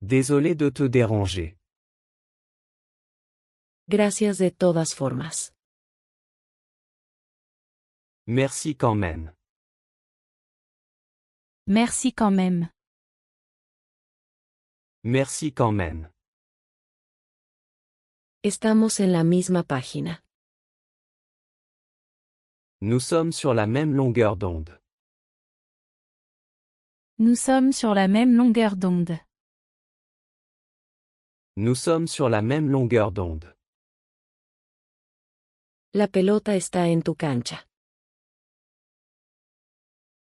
[SPEAKER 2] Désolé de te déranger.
[SPEAKER 1] Gracias de todas formas.
[SPEAKER 2] Merci quand même.
[SPEAKER 3] Merci quand même.
[SPEAKER 2] Merci quand même.
[SPEAKER 1] Estamos en la misma página.
[SPEAKER 2] Nous sommes sur la même longueur d'onde.
[SPEAKER 3] Nous sommes sur la même longueur d'onde.
[SPEAKER 2] Nous sommes sur la même longueur d'onde.
[SPEAKER 1] La pelota está en tu cancha.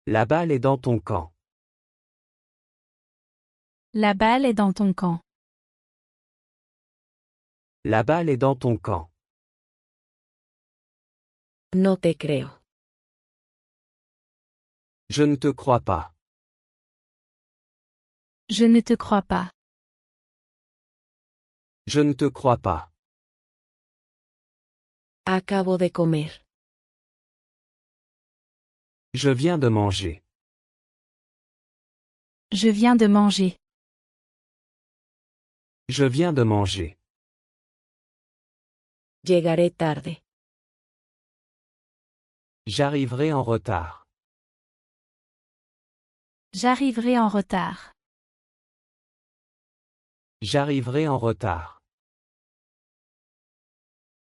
[SPEAKER 2] La balle est dans ton camp.
[SPEAKER 3] La balle est dans ton camp.
[SPEAKER 2] La balle est dans ton camp.
[SPEAKER 1] No te creo.
[SPEAKER 2] Je ne te crois pas.
[SPEAKER 3] Je ne te crois pas.
[SPEAKER 2] Je ne te crois pas.
[SPEAKER 1] Acabo de comer.
[SPEAKER 2] Je viens de manger.
[SPEAKER 3] Je viens de manger.
[SPEAKER 2] Je viens de manger.
[SPEAKER 1] Llegaré tarde.
[SPEAKER 2] J'arriverai en retard.
[SPEAKER 3] J'arriverai en retard.
[SPEAKER 2] J'arriverai en retard.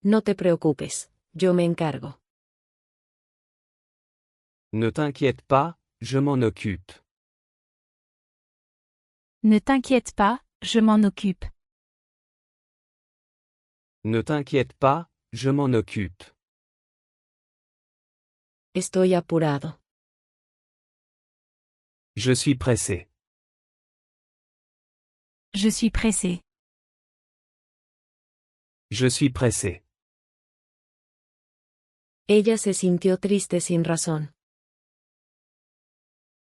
[SPEAKER 1] No te preocupes, yo me encargo.
[SPEAKER 2] Ne t'inquiète pas, je m'en occupe.
[SPEAKER 3] Ne t'inquiète pas, je m'en occupe.
[SPEAKER 2] Ne t'inquiète pas, je m'en occupe.
[SPEAKER 1] Estoy apurado.
[SPEAKER 2] Je suis pressé.
[SPEAKER 3] Je suis pressé.
[SPEAKER 2] Je suis pressé.
[SPEAKER 1] Ella se sintió triste sin razón.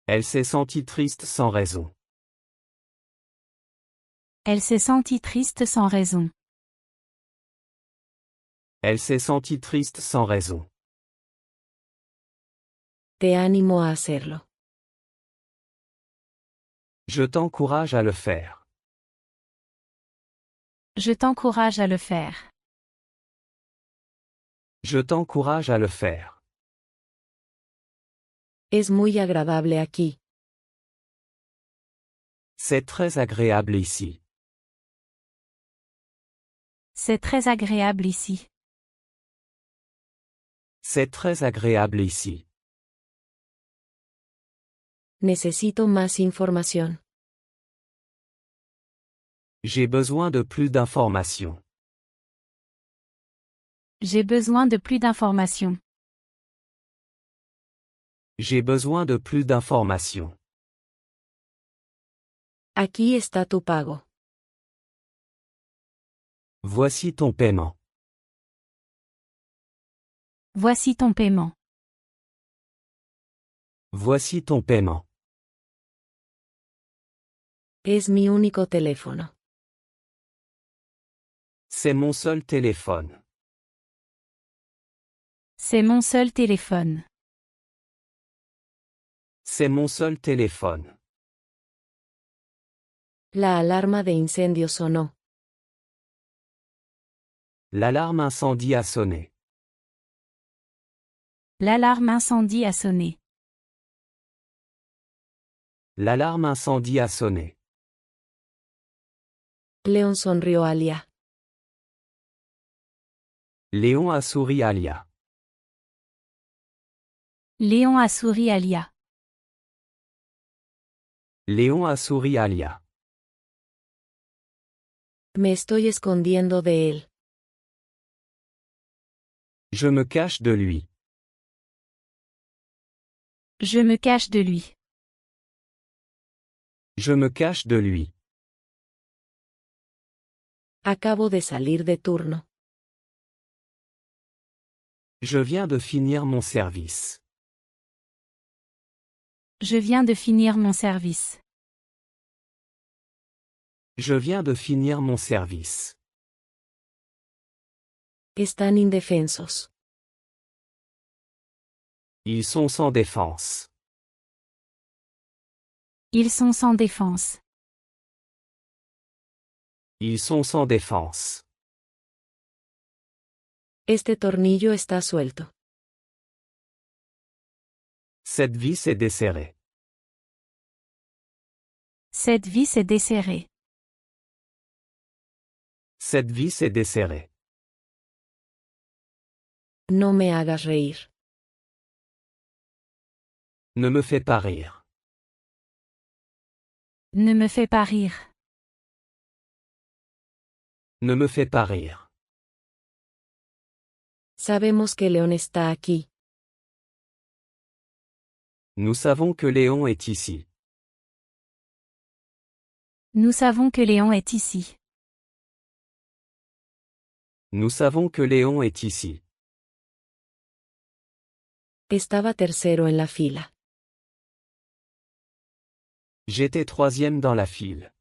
[SPEAKER 2] Elle s'est sentie triste sans raison.
[SPEAKER 3] Elle s'est sentie triste sans raison.
[SPEAKER 2] Elle s'est sentie triste sans raison.
[SPEAKER 1] Te animo a hacerlo.
[SPEAKER 2] Je t'encourage à le faire.
[SPEAKER 3] Je t'encourage à le faire.
[SPEAKER 2] Je t'encourage à le faire.
[SPEAKER 1] Es muy agradable aquí.
[SPEAKER 2] C'est très agréable ici.
[SPEAKER 3] C'est très agréable ici.
[SPEAKER 2] C'est très agréable ici.
[SPEAKER 1] Necesito más información.
[SPEAKER 2] J'ai besoin de plus d'informations.
[SPEAKER 3] J'ai besoin de plus d'informations.
[SPEAKER 2] J'ai besoin de plus d'informations.
[SPEAKER 1] Aquí está tu pago.
[SPEAKER 2] Voici ton paiement.
[SPEAKER 3] Voici ton paiement.
[SPEAKER 2] Voici ton paiement.
[SPEAKER 1] Es mi único teléfono.
[SPEAKER 2] C'est mon seul téléphone.
[SPEAKER 3] C'est mon seul téléphone.
[SPEAKER 2] C'est mon seul téléphone.
[SPEAKER 1] La alarma de incendio sonó.
[SPEAKER 2] L'alarme incendie a sonné.
[SPEAKER 3] L'alarme incendie a sonné.
[SPEAKER 2] L'alarme incendie a sonné.
[SPEAKER 1] León sonrió a Alia.
[SPEAKER 2] Léon a souri à Lia.
[SPEAKER 3] Léon a souri à Lia.
[SPEAKER 2] Léon a souri à Lia.
[SPEAKER 1] Me estoy escondiendo de él.
[SPEAKER 2] Je me cache de lui.
[SPEAKER 3] Je me cache de lui.
[SPEAKER 2] Je me cache de lui.
[SPEAKER 1] Acabo de salir de turno.
[SPEAKER 2] Je viens de finir mon service.
[SPEAKER 3] Je viens de finir mon service.
[SPEAKER 2] Je viens de finir mon service.
[SPEAKER 1] Están indefensos.
[SPEAKER 2] Ils sont sans défense.
[SPEAKER 3] Ils sont sans défense.
[SPEAKER 2] Ils sont sans défense.
[SPEAKER 1] Este tornillo está suelto.
[SPEAKER 2] Cette vis est desserrée.
[SPEAKER 3] Cette vis est desserrée.
[SPEAKER 2] Cette vis est desserrée.
[SPEAKER 1] No me hagas reír.
[SPEAKER 2] Ne me fais pas rire.
[SPEAKER 3] Ne me fais pas rire.
[SPEAKER 2] Ne me fais pas rire.
[SPEAKER 1] Sabemos que León está aquí.
[SPEAKER 2] Nous savons que Léon est ici.
[SPEAKER 3] Nous savons que Léon est ici.
[SPEAKER 2] Nous savons que Léon est ici.
[SPEAKER 1] Estaba tercero en la fila.
[SPEAKER 2] J'étais troisième dans la file.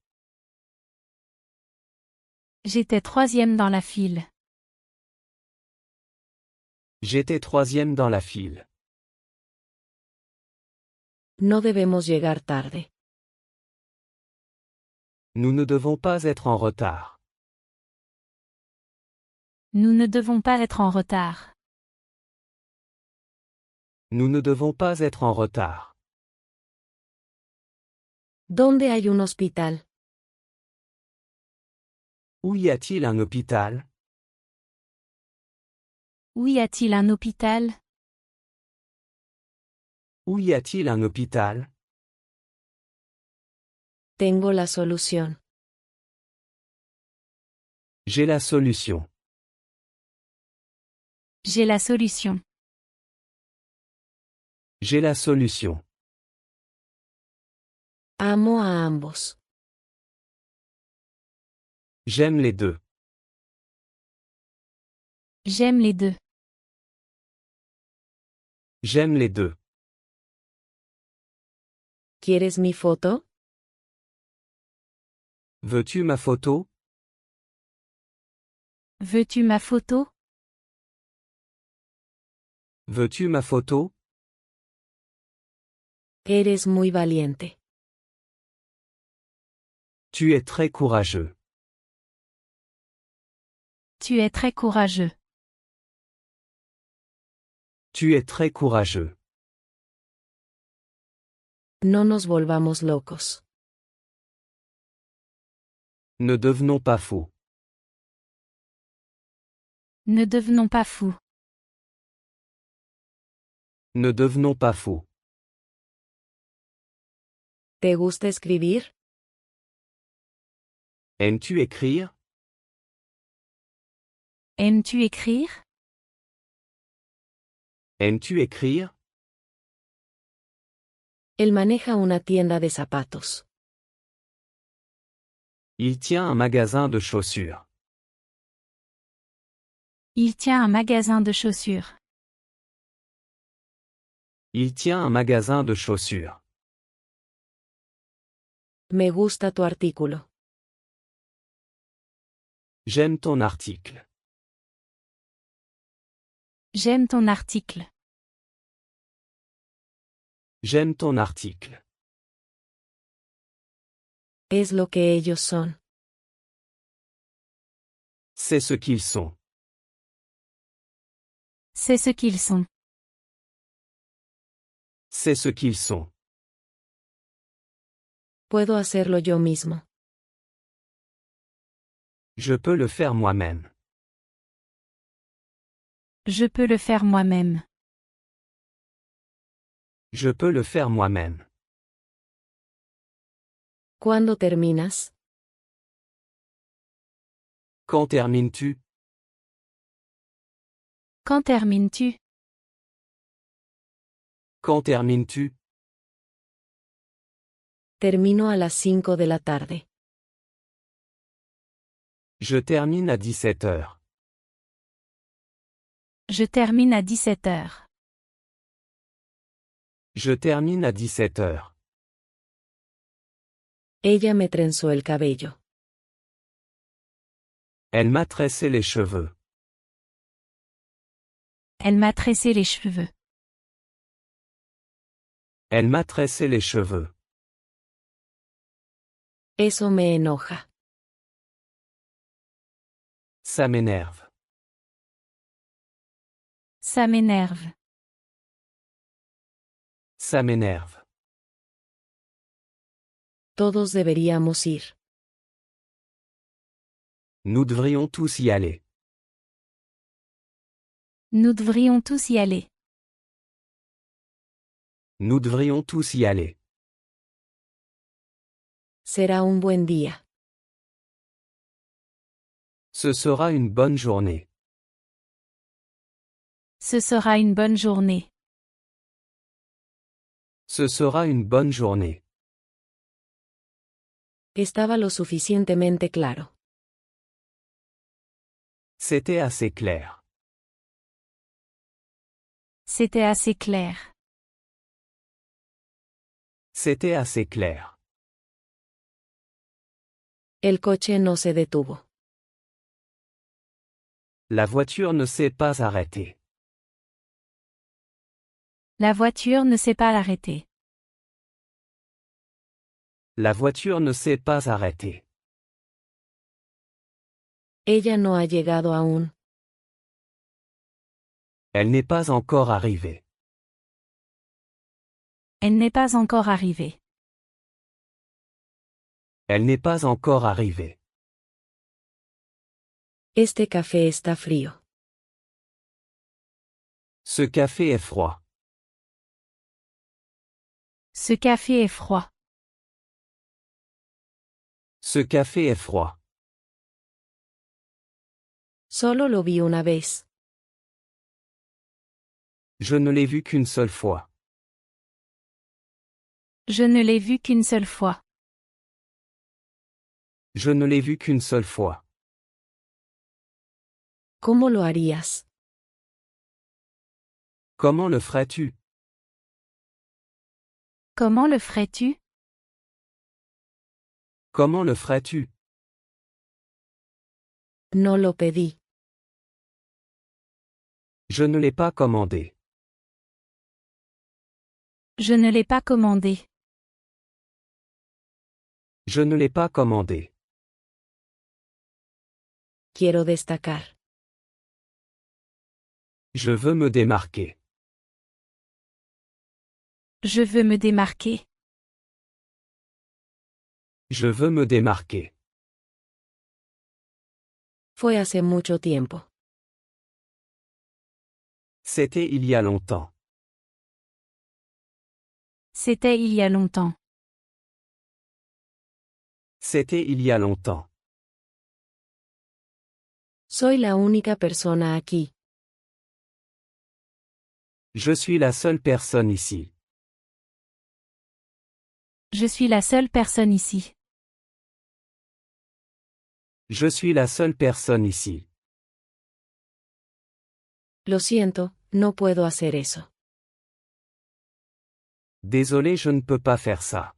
[SPEAKER 3] J'étais troisième dans la file.
[SPEAKER 2] J'étais troisième dans la file.
[SPEAKER 1] No debemos llegar tarde.
[SPEAKER 2] Nous ne devons pas être en retard.
[SPEAKER 3] Nous ne devons pas être en retard.
[SPEAKER 2] Nous ne devons pas être en retard.
[SPEAKER 1] ¿Dónde hay un hospital?
[SPEAKER 2] Où y a-t-il un hôpital?
[SPEAKER 3] Où y a-t-il un hôpital?
[SPEAKER 2] Où y a-t-il un hôpital?
[SPEAKER 1] Tengo la solución.
[SPEAKER 2] J'ai la solution.
[SPEAKER 3] J'ai la solution.
[SPEAKER 2] J'ai la solution.
[SPEAKER 1] Amo a ambos.
[SPEAKER 2] J'aime les deux.
[SPEAKER 3] J'aime les deux.
[SPEAKER 2] J'aime les deux.
[SPEAKER 1] ¿Quieres mi foto?
[SPEAKER 2] Veux-tu ma photo?
[SPEAKER 3] Veux-tu ma photo?
[SPEAKER 2] Veux-tu ma photo?
[SPEAKER 1] Eres muy valiente.
[SPEAKER 2] Tu es très courageux.
[SPEAKER 3] Tu es très courageux.
[SPEAKER 2] Tu es très courageux.
[SPEAKER 1] No nos volvamos locos.
[SPEAKER 2] Ne devenons pas fous.
[SPEAKER 3] Ne devenons pas fous.
[SPEAKER 2] Ne devenons pas fous.
[SPEAKER 1] ¿Te gusta escribir?
[SPEAKER 2] Aimes-tu écrire?
[SPEAKER 3] Aimes-tu écrire?
[SPEAKER 2] Aimes-tu écrire?
[SPEAKER 1] Él maneja una tienda de zapatos.
[SPEAKER 2] Il tient un magasin de chaussures.
[SPEAKER 3] Il tient un magasin de chaussures.
[SPEAKER 2] Il tient un magasin de chaussures.
[SPEAKER 1] Me gusta tu artículo.
[SPEAKER 2] J'aime ton article.
[SPEAKER 3] J'aime ton article.
[SPEAKER 2] J'aime ton article.
[SPEAKER 1] Es lo que ellos son.
[SPEAKER 2] C'est ce qu'ils sont.
[SPEAKER 3] C'est ce qu'ils sont.
[SPEAKER 2] C'est ce qu'ils sont.
[SPEAKER 1] Puedo hacerlo yo mismo.
[SPEAKER 2] Je peux le faire moi-même.
[SPEAKER 3] Je peux le faire moi-même.
[SPEAKER 2] Je peux le faire moi-même.
[SPEAKER 1] ¿Cuándo terminas?
[SPEAKER 2] Quand termines-tu?
[SPEAKER 3] Quand termines-tu?
[SPEAKER 2] Quand termines-tu?
[SPEAKER 1] Termino a las 5 de la tarde.
[SPEAKER 2] Je termine à 17 heures.
[SPEAKER 3] Je termine à 17 heures.
[SPEAKER 2] Je termine à 17 heures.
[SPEAKER 1] Ella me trenzó el cabello.
[SPEAKER 2] Elle m'a tressé les cheveux.
[SPEAKER 3] Elle m'a tressé les cheveux.
[SPEAKER 2] Elle m'a tressé les cheveux.
[SPEAKER 1] Eso me enoja.
[SPEAKER 2] Ça m'énerve.
[SPEAKER 3] Ça m'énerve.
[SPEAKER 2] Ça m'énerve.
[SPEAKER 1] Todos deberíamos ir.
[SPEAKER 2] Nous devrions tous y aller.
[SPEAKER 3] Nous devrions tous y aller.
[SPEAKER 2] Nous devrions tous y aller.
[SPEAKER 1] Será un buen día.
[SPEAKER 2] Ce sera une bonne journée.
[SPEAKER 3] Ce sera une bonne journée.
[SPEAKER 2] Ce sera une bonne journée.
[SPEAKER 1] Estaba lo suficientemente claro.
[SPEAKER 2] C'était assez clair.
[SPEAKER 3] C'était assez clair.
[SPEAKER 2] C'était assez clair.
[SPEAKER 1] El coche no se detuvo.
[SPEAKER 2] La voiture ne s'est pas arrêtée.
[SPEAKER 3] La voiture ne s'est pas arrêtée.
[SPEAKER 2] La voiture ne s'est pas arrêtée.
[SPEAKER 1] Ella no ha llegado aún.
[SPEAKER 2] Elle n'est pas encore arrivée.
[SPEAKER 3] Elle n'est pas encore arrivée.
[SPEAKER 2] Elle n'est pas encore arrivée.
[SPEAKER 1] Este café está frío.
[SPEAKER 2] Ce café est froid.
[SPEAKER 3] Ce café est froid.
[SPEAKER 2] Ce café est froid.
[SPEAKER 1] Solo lo vi una vez.
[SPEAKER 2] Je ne l'ai vu qu'une seule fois.
[SPEAKER 3] Je ne l'ai vu qu'une seule fois.
[SPEAKER 2] Je ne l'ai vu qu'une seule fois.
[SPEAKER 1] ¿Cómo lo harías?
[SPEAKER 2] Comment le ferais-tu?
[SPEAKER 3] Comment le ferais-tu?
[SPEAKER 2] Comment le ferais-tu?
[SPEAKER 1] No lo pedí.
[SPEAKER 2] Je ne l'ai pas commandé.
[SPEAKER 3] Je ne l'ai pas commandé.
[SPEAKER 2] Je ne l'ai pas commandé.
[SPEAKER 1] Quiero destacar.
[SPEAKER 2] Je veux me démarquer.
[SPEAKER 3] Je veux me démarquer.
[SPEAKER 2] Je veux me démarquer.
[SPEAKER 1] Fue hace mucho tiempo.
[SPEAKER 2] C'était il y a longtemps.
[SPEAKER 3] C'était il y a longtemps.
[SPEAKER 2] C'était il y a longtemps.
[SPEAKER 1] Soy la única persona aquí.
[SPEAKER 2] Je suis la seule personne ici.
[SPEAKER 3] Je suis la seule personne ici.
[SPEAKER 2] Je suis la seule personne ici.
[SPEAKER 1] Lo siento, no puedo hacer eso.
[SPEAKER 2] Désolé, je ne peux pas faire ça.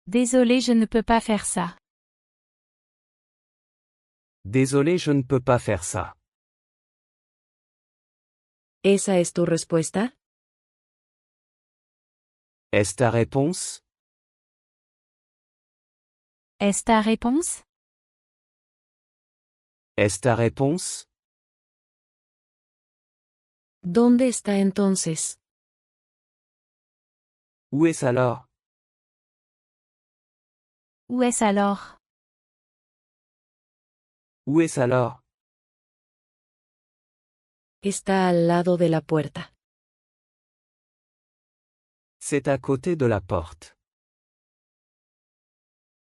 [SPEAKER 3] Désolé, je ne peux pas faire ça.
[SPEAKER 2] Désolé, je ne peux pas faire ça.
[SPEAKER 1] ¿Esa es tu respuesta?
[SPEAKER 2] Est-ce ta réponse?
[SPEAKER 3] Est-ce ta réponse?
[SPEAKER 2] Est-ce ta réponse?
[SPEAKER 1] ¿Dónde está entonces?
[SPEAKER 2] Où est-ce alors?
[SPEAKER 3] Où est-ce alors?
[SPEAKER 2] Où est-ce alors?
[SPEAKER 1] Está al lado de la puerta.
[SPEAKER 2] C'est à côté de la porte.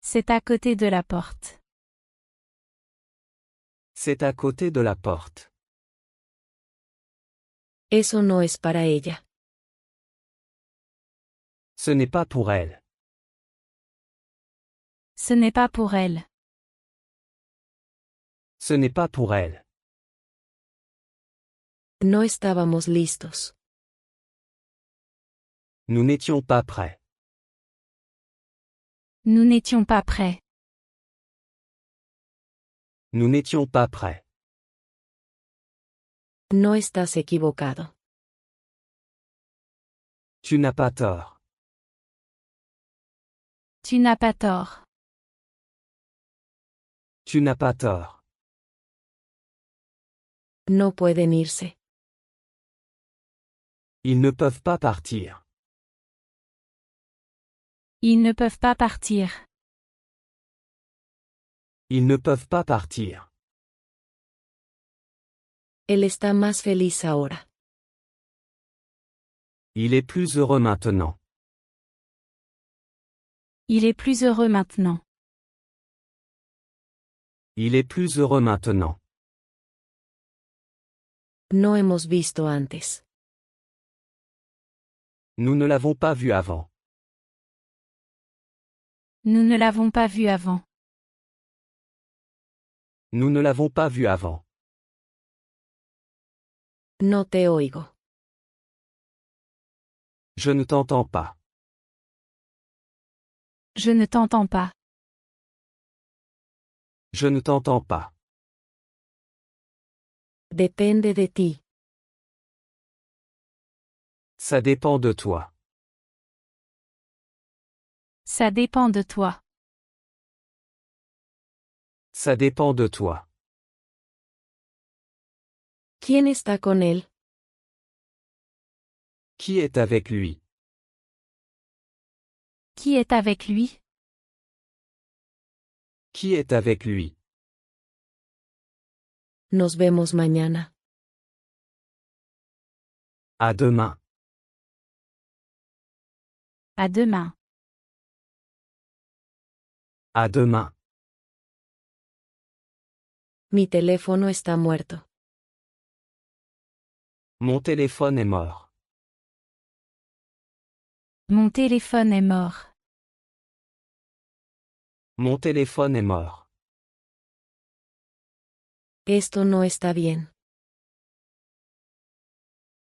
[SPEAKER 3] C'est à côté de la porte.
[SPEAKER 2] C'est à côté de la porte.
[SPEAKER 1] Eso no es para ella.
[SPEAKER 2] Ce n'est pas pour elle.
[SPEAKER 3] Ce n'est pas pour elle.
[SPEAKER 2] Ce n'est pas pour elle.
[SPEAKER 1] No estábamos listos.
[SPEAKER 2] Nous n'étions pas prêts.
[SPEAKER 3] Nous n'étions pas prêts.
[SPEAKER 2] Nous n'étions pas prêts.
[SPEAKER 1] No estás equivocado.
[SPEAKER 2] Tu n'as pas tort.
[SPEAKER 3] Tu n'as pas tort.
[SPEAKER 2] Tu n'as pas tort.
[SPEAKER 1] No pueden irse.
[SPEAKER 2] Ils ne peuvent pas partir.
[SPEAKER 3] Ils ne peuvent pas partir.
[SPEAKER 2] Ils ne peuvent pas partir.
[SPEAKER 1] Él está más feliz ahora.
[SPEAKER 2] Il est plus heureux maintenant.
[SPEAKER 3] Il est plus heureux maintenant.
[SPEAKER 2] Il est plus heureux maintenant.
[SPEAKER 1] No hemos visto antes.
[SPEAKER 2] Nous ne l'avons pas vu avant.
[SPEAKER 3] Nous ne l'avons pas vu avant.
[SPEAKER 2] Nous ne l'avons pas vu avant.
[SPEAKER 1] No te oigo.
[SPEAKER 2] Je ne t'entends pas.
[SPEAKER 3] Je ne t'entends pas.
[SPEAKER 2] Je ne t'entends pas.
[SPEAKER 1] Depende de ti.
[SPEAKER 2] Ça dépend de toi.
[SPEAKER 3] Ça dépend de toi.
[SPEAKER 2] Ça dépend de toi.
[SPEAKER 1] ¿Quién está con él?
[SPEAKER 2] Qui est avec lui?
[SPEAKER 3] Qui est avec lui?
[SPEAKER 2] Qui est avec lui?
[SPEAKER 1] Nos vemos mañana.
[SPEAKER 2] À demain.
[SPEAKER 3] À demain.
[SPEAKER 2] À demain.
[SPEAKER 1] Mi teléfono está muerto.
[SPEAKER 2] Mon téléphone est mort.
[SPEAKER 3] Mon téléphone est mort.
[SPEAKER 2] Mon téléphone est mort.
[SPEAKER 1] Esto no está bien.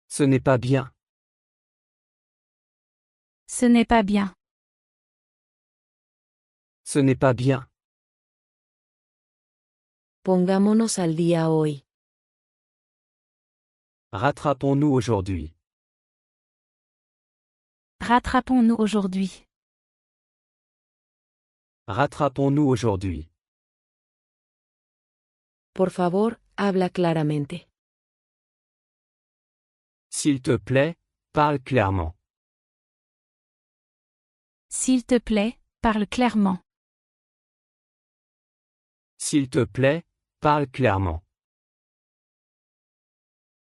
[SPEAKER 2] Ce n'est pas bien.
[SPEAKER 3] Ce n'est pas bien.
[SPEAKER 2] Ce n'est pas bien.
[SPEAKER 1] Pongámonos al día hoy.
[SPEAKER 2] Rattrapons-nous aujourd'hui.
[SPEAKER 3] Rattrapons-nous aujourd'hui.
[SPEAKER 2] Rattrapons-nous aujourd'hui.
[SPEAKER 1] Por favor, habla claramente.
[SPEAKER 2] S'il te plaît, parle clairement.
[SPEAKER 3] S'il te plaît, parle clairement.
[SPEAKER 2] S'il te plaît, parle clairement.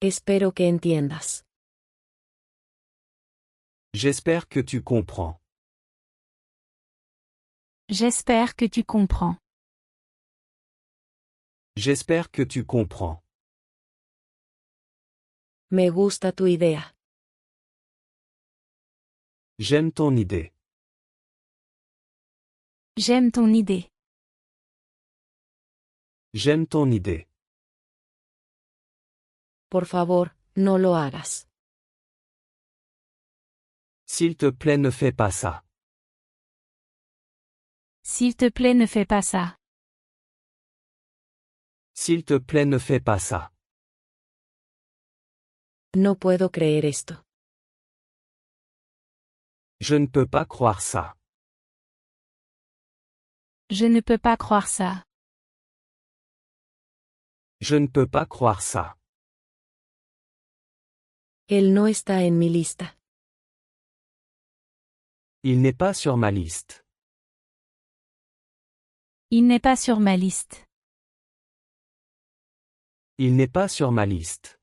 [SPEAKER 1] Espero que entiendas.
[SPEAKER 2] J'espère que tu comprends.
[SPEAKER 3] J'espère que tu comprends.
[SPEAKER 2] J'espère que tu comprends.
[SPEAKER 1] Me gusta tu idea.
[SPEAKER 2] J'aime ton idée.
[SPEAKER 3] J'aime ton idée.
[SPEAKER 2] J'aime ton idée.
[SPEAKER 1] Por favor, no lo hagas.
[SPEAKER 2] S'il te plaît, ne fais pas ça.
[SPEAKER 3] S'il te plaît, ne fais pas ça.
[SPEAKER 2] S'il te plaît, ne fais pas ça.
[SPEAKER 1] No puedo creer esto.
[SPEAKER 2] Je ne peux pas croire ça.
[SPEAKER 3] Je ne peux pas croire ça.
[SPEAKER 2] Je ne peux pas croire ça.
[SPEAKER 1] Él no está en mi lista.
[SPEAKER 2] Il n'est pas sur ma liste.
[SPEAKER 3] Il n'est pas sur ma liste.
[SPEAKER 2] Il n'est pas sur ma liste.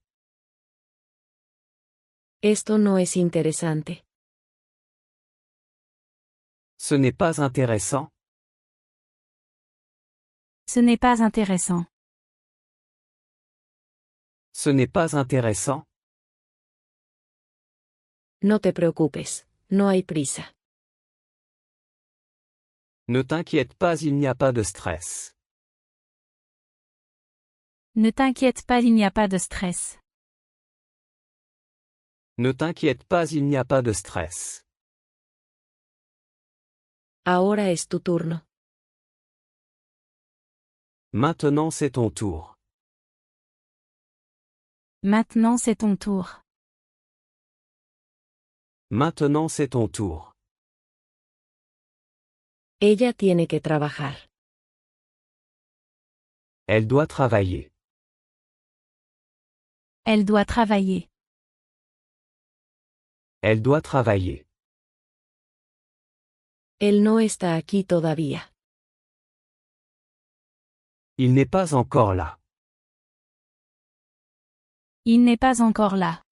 [SPEAKER 1] Esto no es interesante.
[SPEAKER 2] Ce n'est pas intéressant.
[SPEAKER 3] Ce n'est pas intéressant.
[SPEAKER 2] Ce n'est pas intéressant.
[SPEAKER 1] No te preocupes, no hay prisa.
[SPEAKER 2] Ne t'inquiète pas, il n'y a pas de stress.
[SPEAKER 3] Ne t'inquiète pas, il n'y a pas de stress.
[SPEAKER 2] Ne t'inquiète pas, il n'y a pas de stress.
[SPEAKER 1] Ahora es tu turno.
[SPEAKER 2] Maintenant c'est ton tour.
[SPEAKER 3] Maintenant c'est ton tour.
[SPEAKER 2] Maintenant c'est ton tour.
[SPEAKER 1] Ella tiene que trabajar.
[SPEAKER 2] Elle doit travailler.
[SPEAKER 3] Elle doit travailler.
[SPEAKER 2] Elle doit travailler.
[SPEAKER 1] Él no está aquí todavía.
[SPEAKER 2] Il n'est pas encore là.
[SPEAKER 3] Il n'est pas encore là.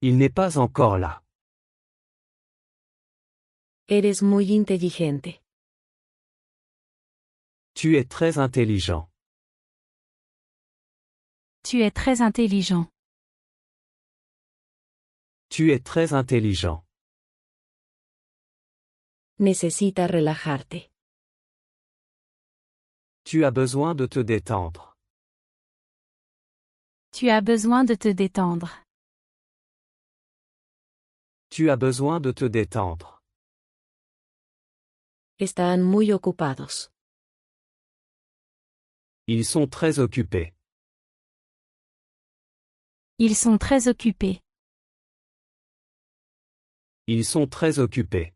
[SPEAKER 2] Il n'est pas encore là.
[SPEAKER 1] Eres muy inteligente.
[SPEAKER 2] Tu es très intelligent.
[SPEAKER 3] Tu es très intelligent.
[SPEAKER 2] Tu es très intelligent.
[SPEAKER 1] Necesita relajarte.
[SPEAKER 2] Tu as besoin de te détendre.
[SPEAKER 3] Tu as besoin de te détendre.
[SPEAKER 2] Tu as besoin de te détendre.
[SPEAKER 1] Están muy ocupados.
[SPEAKER 2] Ils sont très occupés.
[SPEAKER 3] Ils sont très occupés.
[SPEAKER 2] Ils sont très occupés.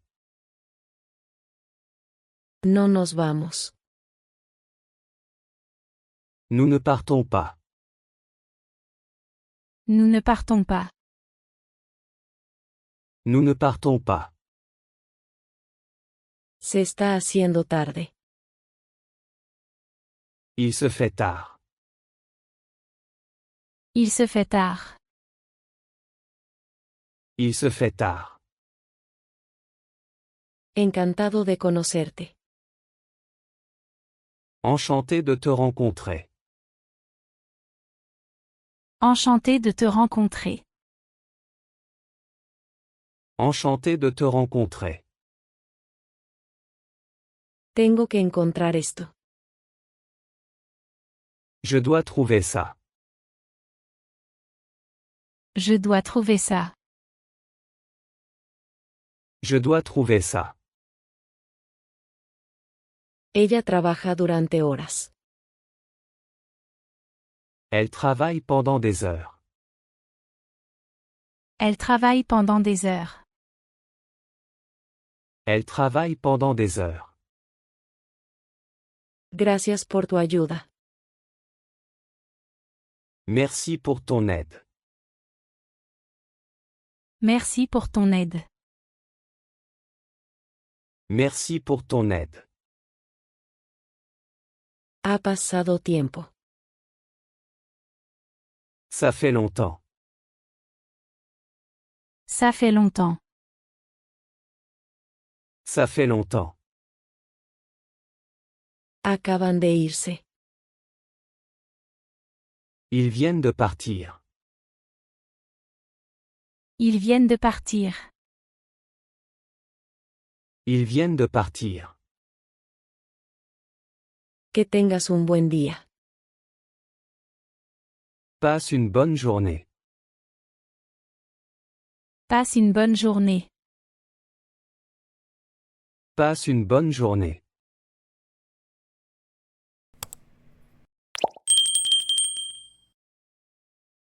[SPEAKER 1] No nos vamos.
[SPEAKER 2] Nous ne partons pas.
[SPEAKER 3] Nous ne partons pas.
[SPEAKER 2] Nous ne partons pas.
[SPEAKER 1] Se está haciendo tarde.
[SPEAKER 2] Il se fait tard.
[SPEAKER 3] Il se fait tard.
[SPEAKER 2] Il se fait tard.
[SPEAKER 1] Encantado de conocerte.
[SPEAKER 2] Enchanté de te rencontrer.
[SPEAKER 3] Enchanté de te rencontrer.
[SPEAKER 2] Enchanté de te rencontrer.
[SPEAKER 1] Tengo que encontrar esto.
[SPEAKER 2] Je dois trouver ça.
[SPEAKER 3] Je dois trouver ça.
[SPEAKER 2] Je dois trouver ça.
[SPEAKER 1] Ella trabaja durante horas.
[SPEAKER 2] Elle travaille pendant des heures.
[SPEAKER 3] Elle travaille pendant des heures.
[SPEAKER 2] Elle travaille pendant des heures.
[SPEAKER 1] Gracias por tu ayuda.
[SPEAKER 2] Merci pour ton aide.
[SPEAKER 3] Merci pour ton aide.
[SPEAKER 2] Merci pour ton aide.
[SPEAKER 1] Ha pasado tiempo.
[SPEAKER 2] Ça fait longtemps.
[SPEAKER 3] Ça fait longtemps.
[SPEAKER 2] Ça fait longtemps.
[SPEAKER 1] Acaban de irse.
[SPEAKER 2] Ils viennent de partir.
[SPEAKER 3] Ils viennent de partir.
[SPEAKER 2] Ils viennent de partir.
[SPEAKER 1] Que tengas un buen día.
[SPEAKER 2] Passe une bonne journée.
[SPEAKER 3] Passe une bonne journée.
[SPEAKER 2] Passe une bonne journée.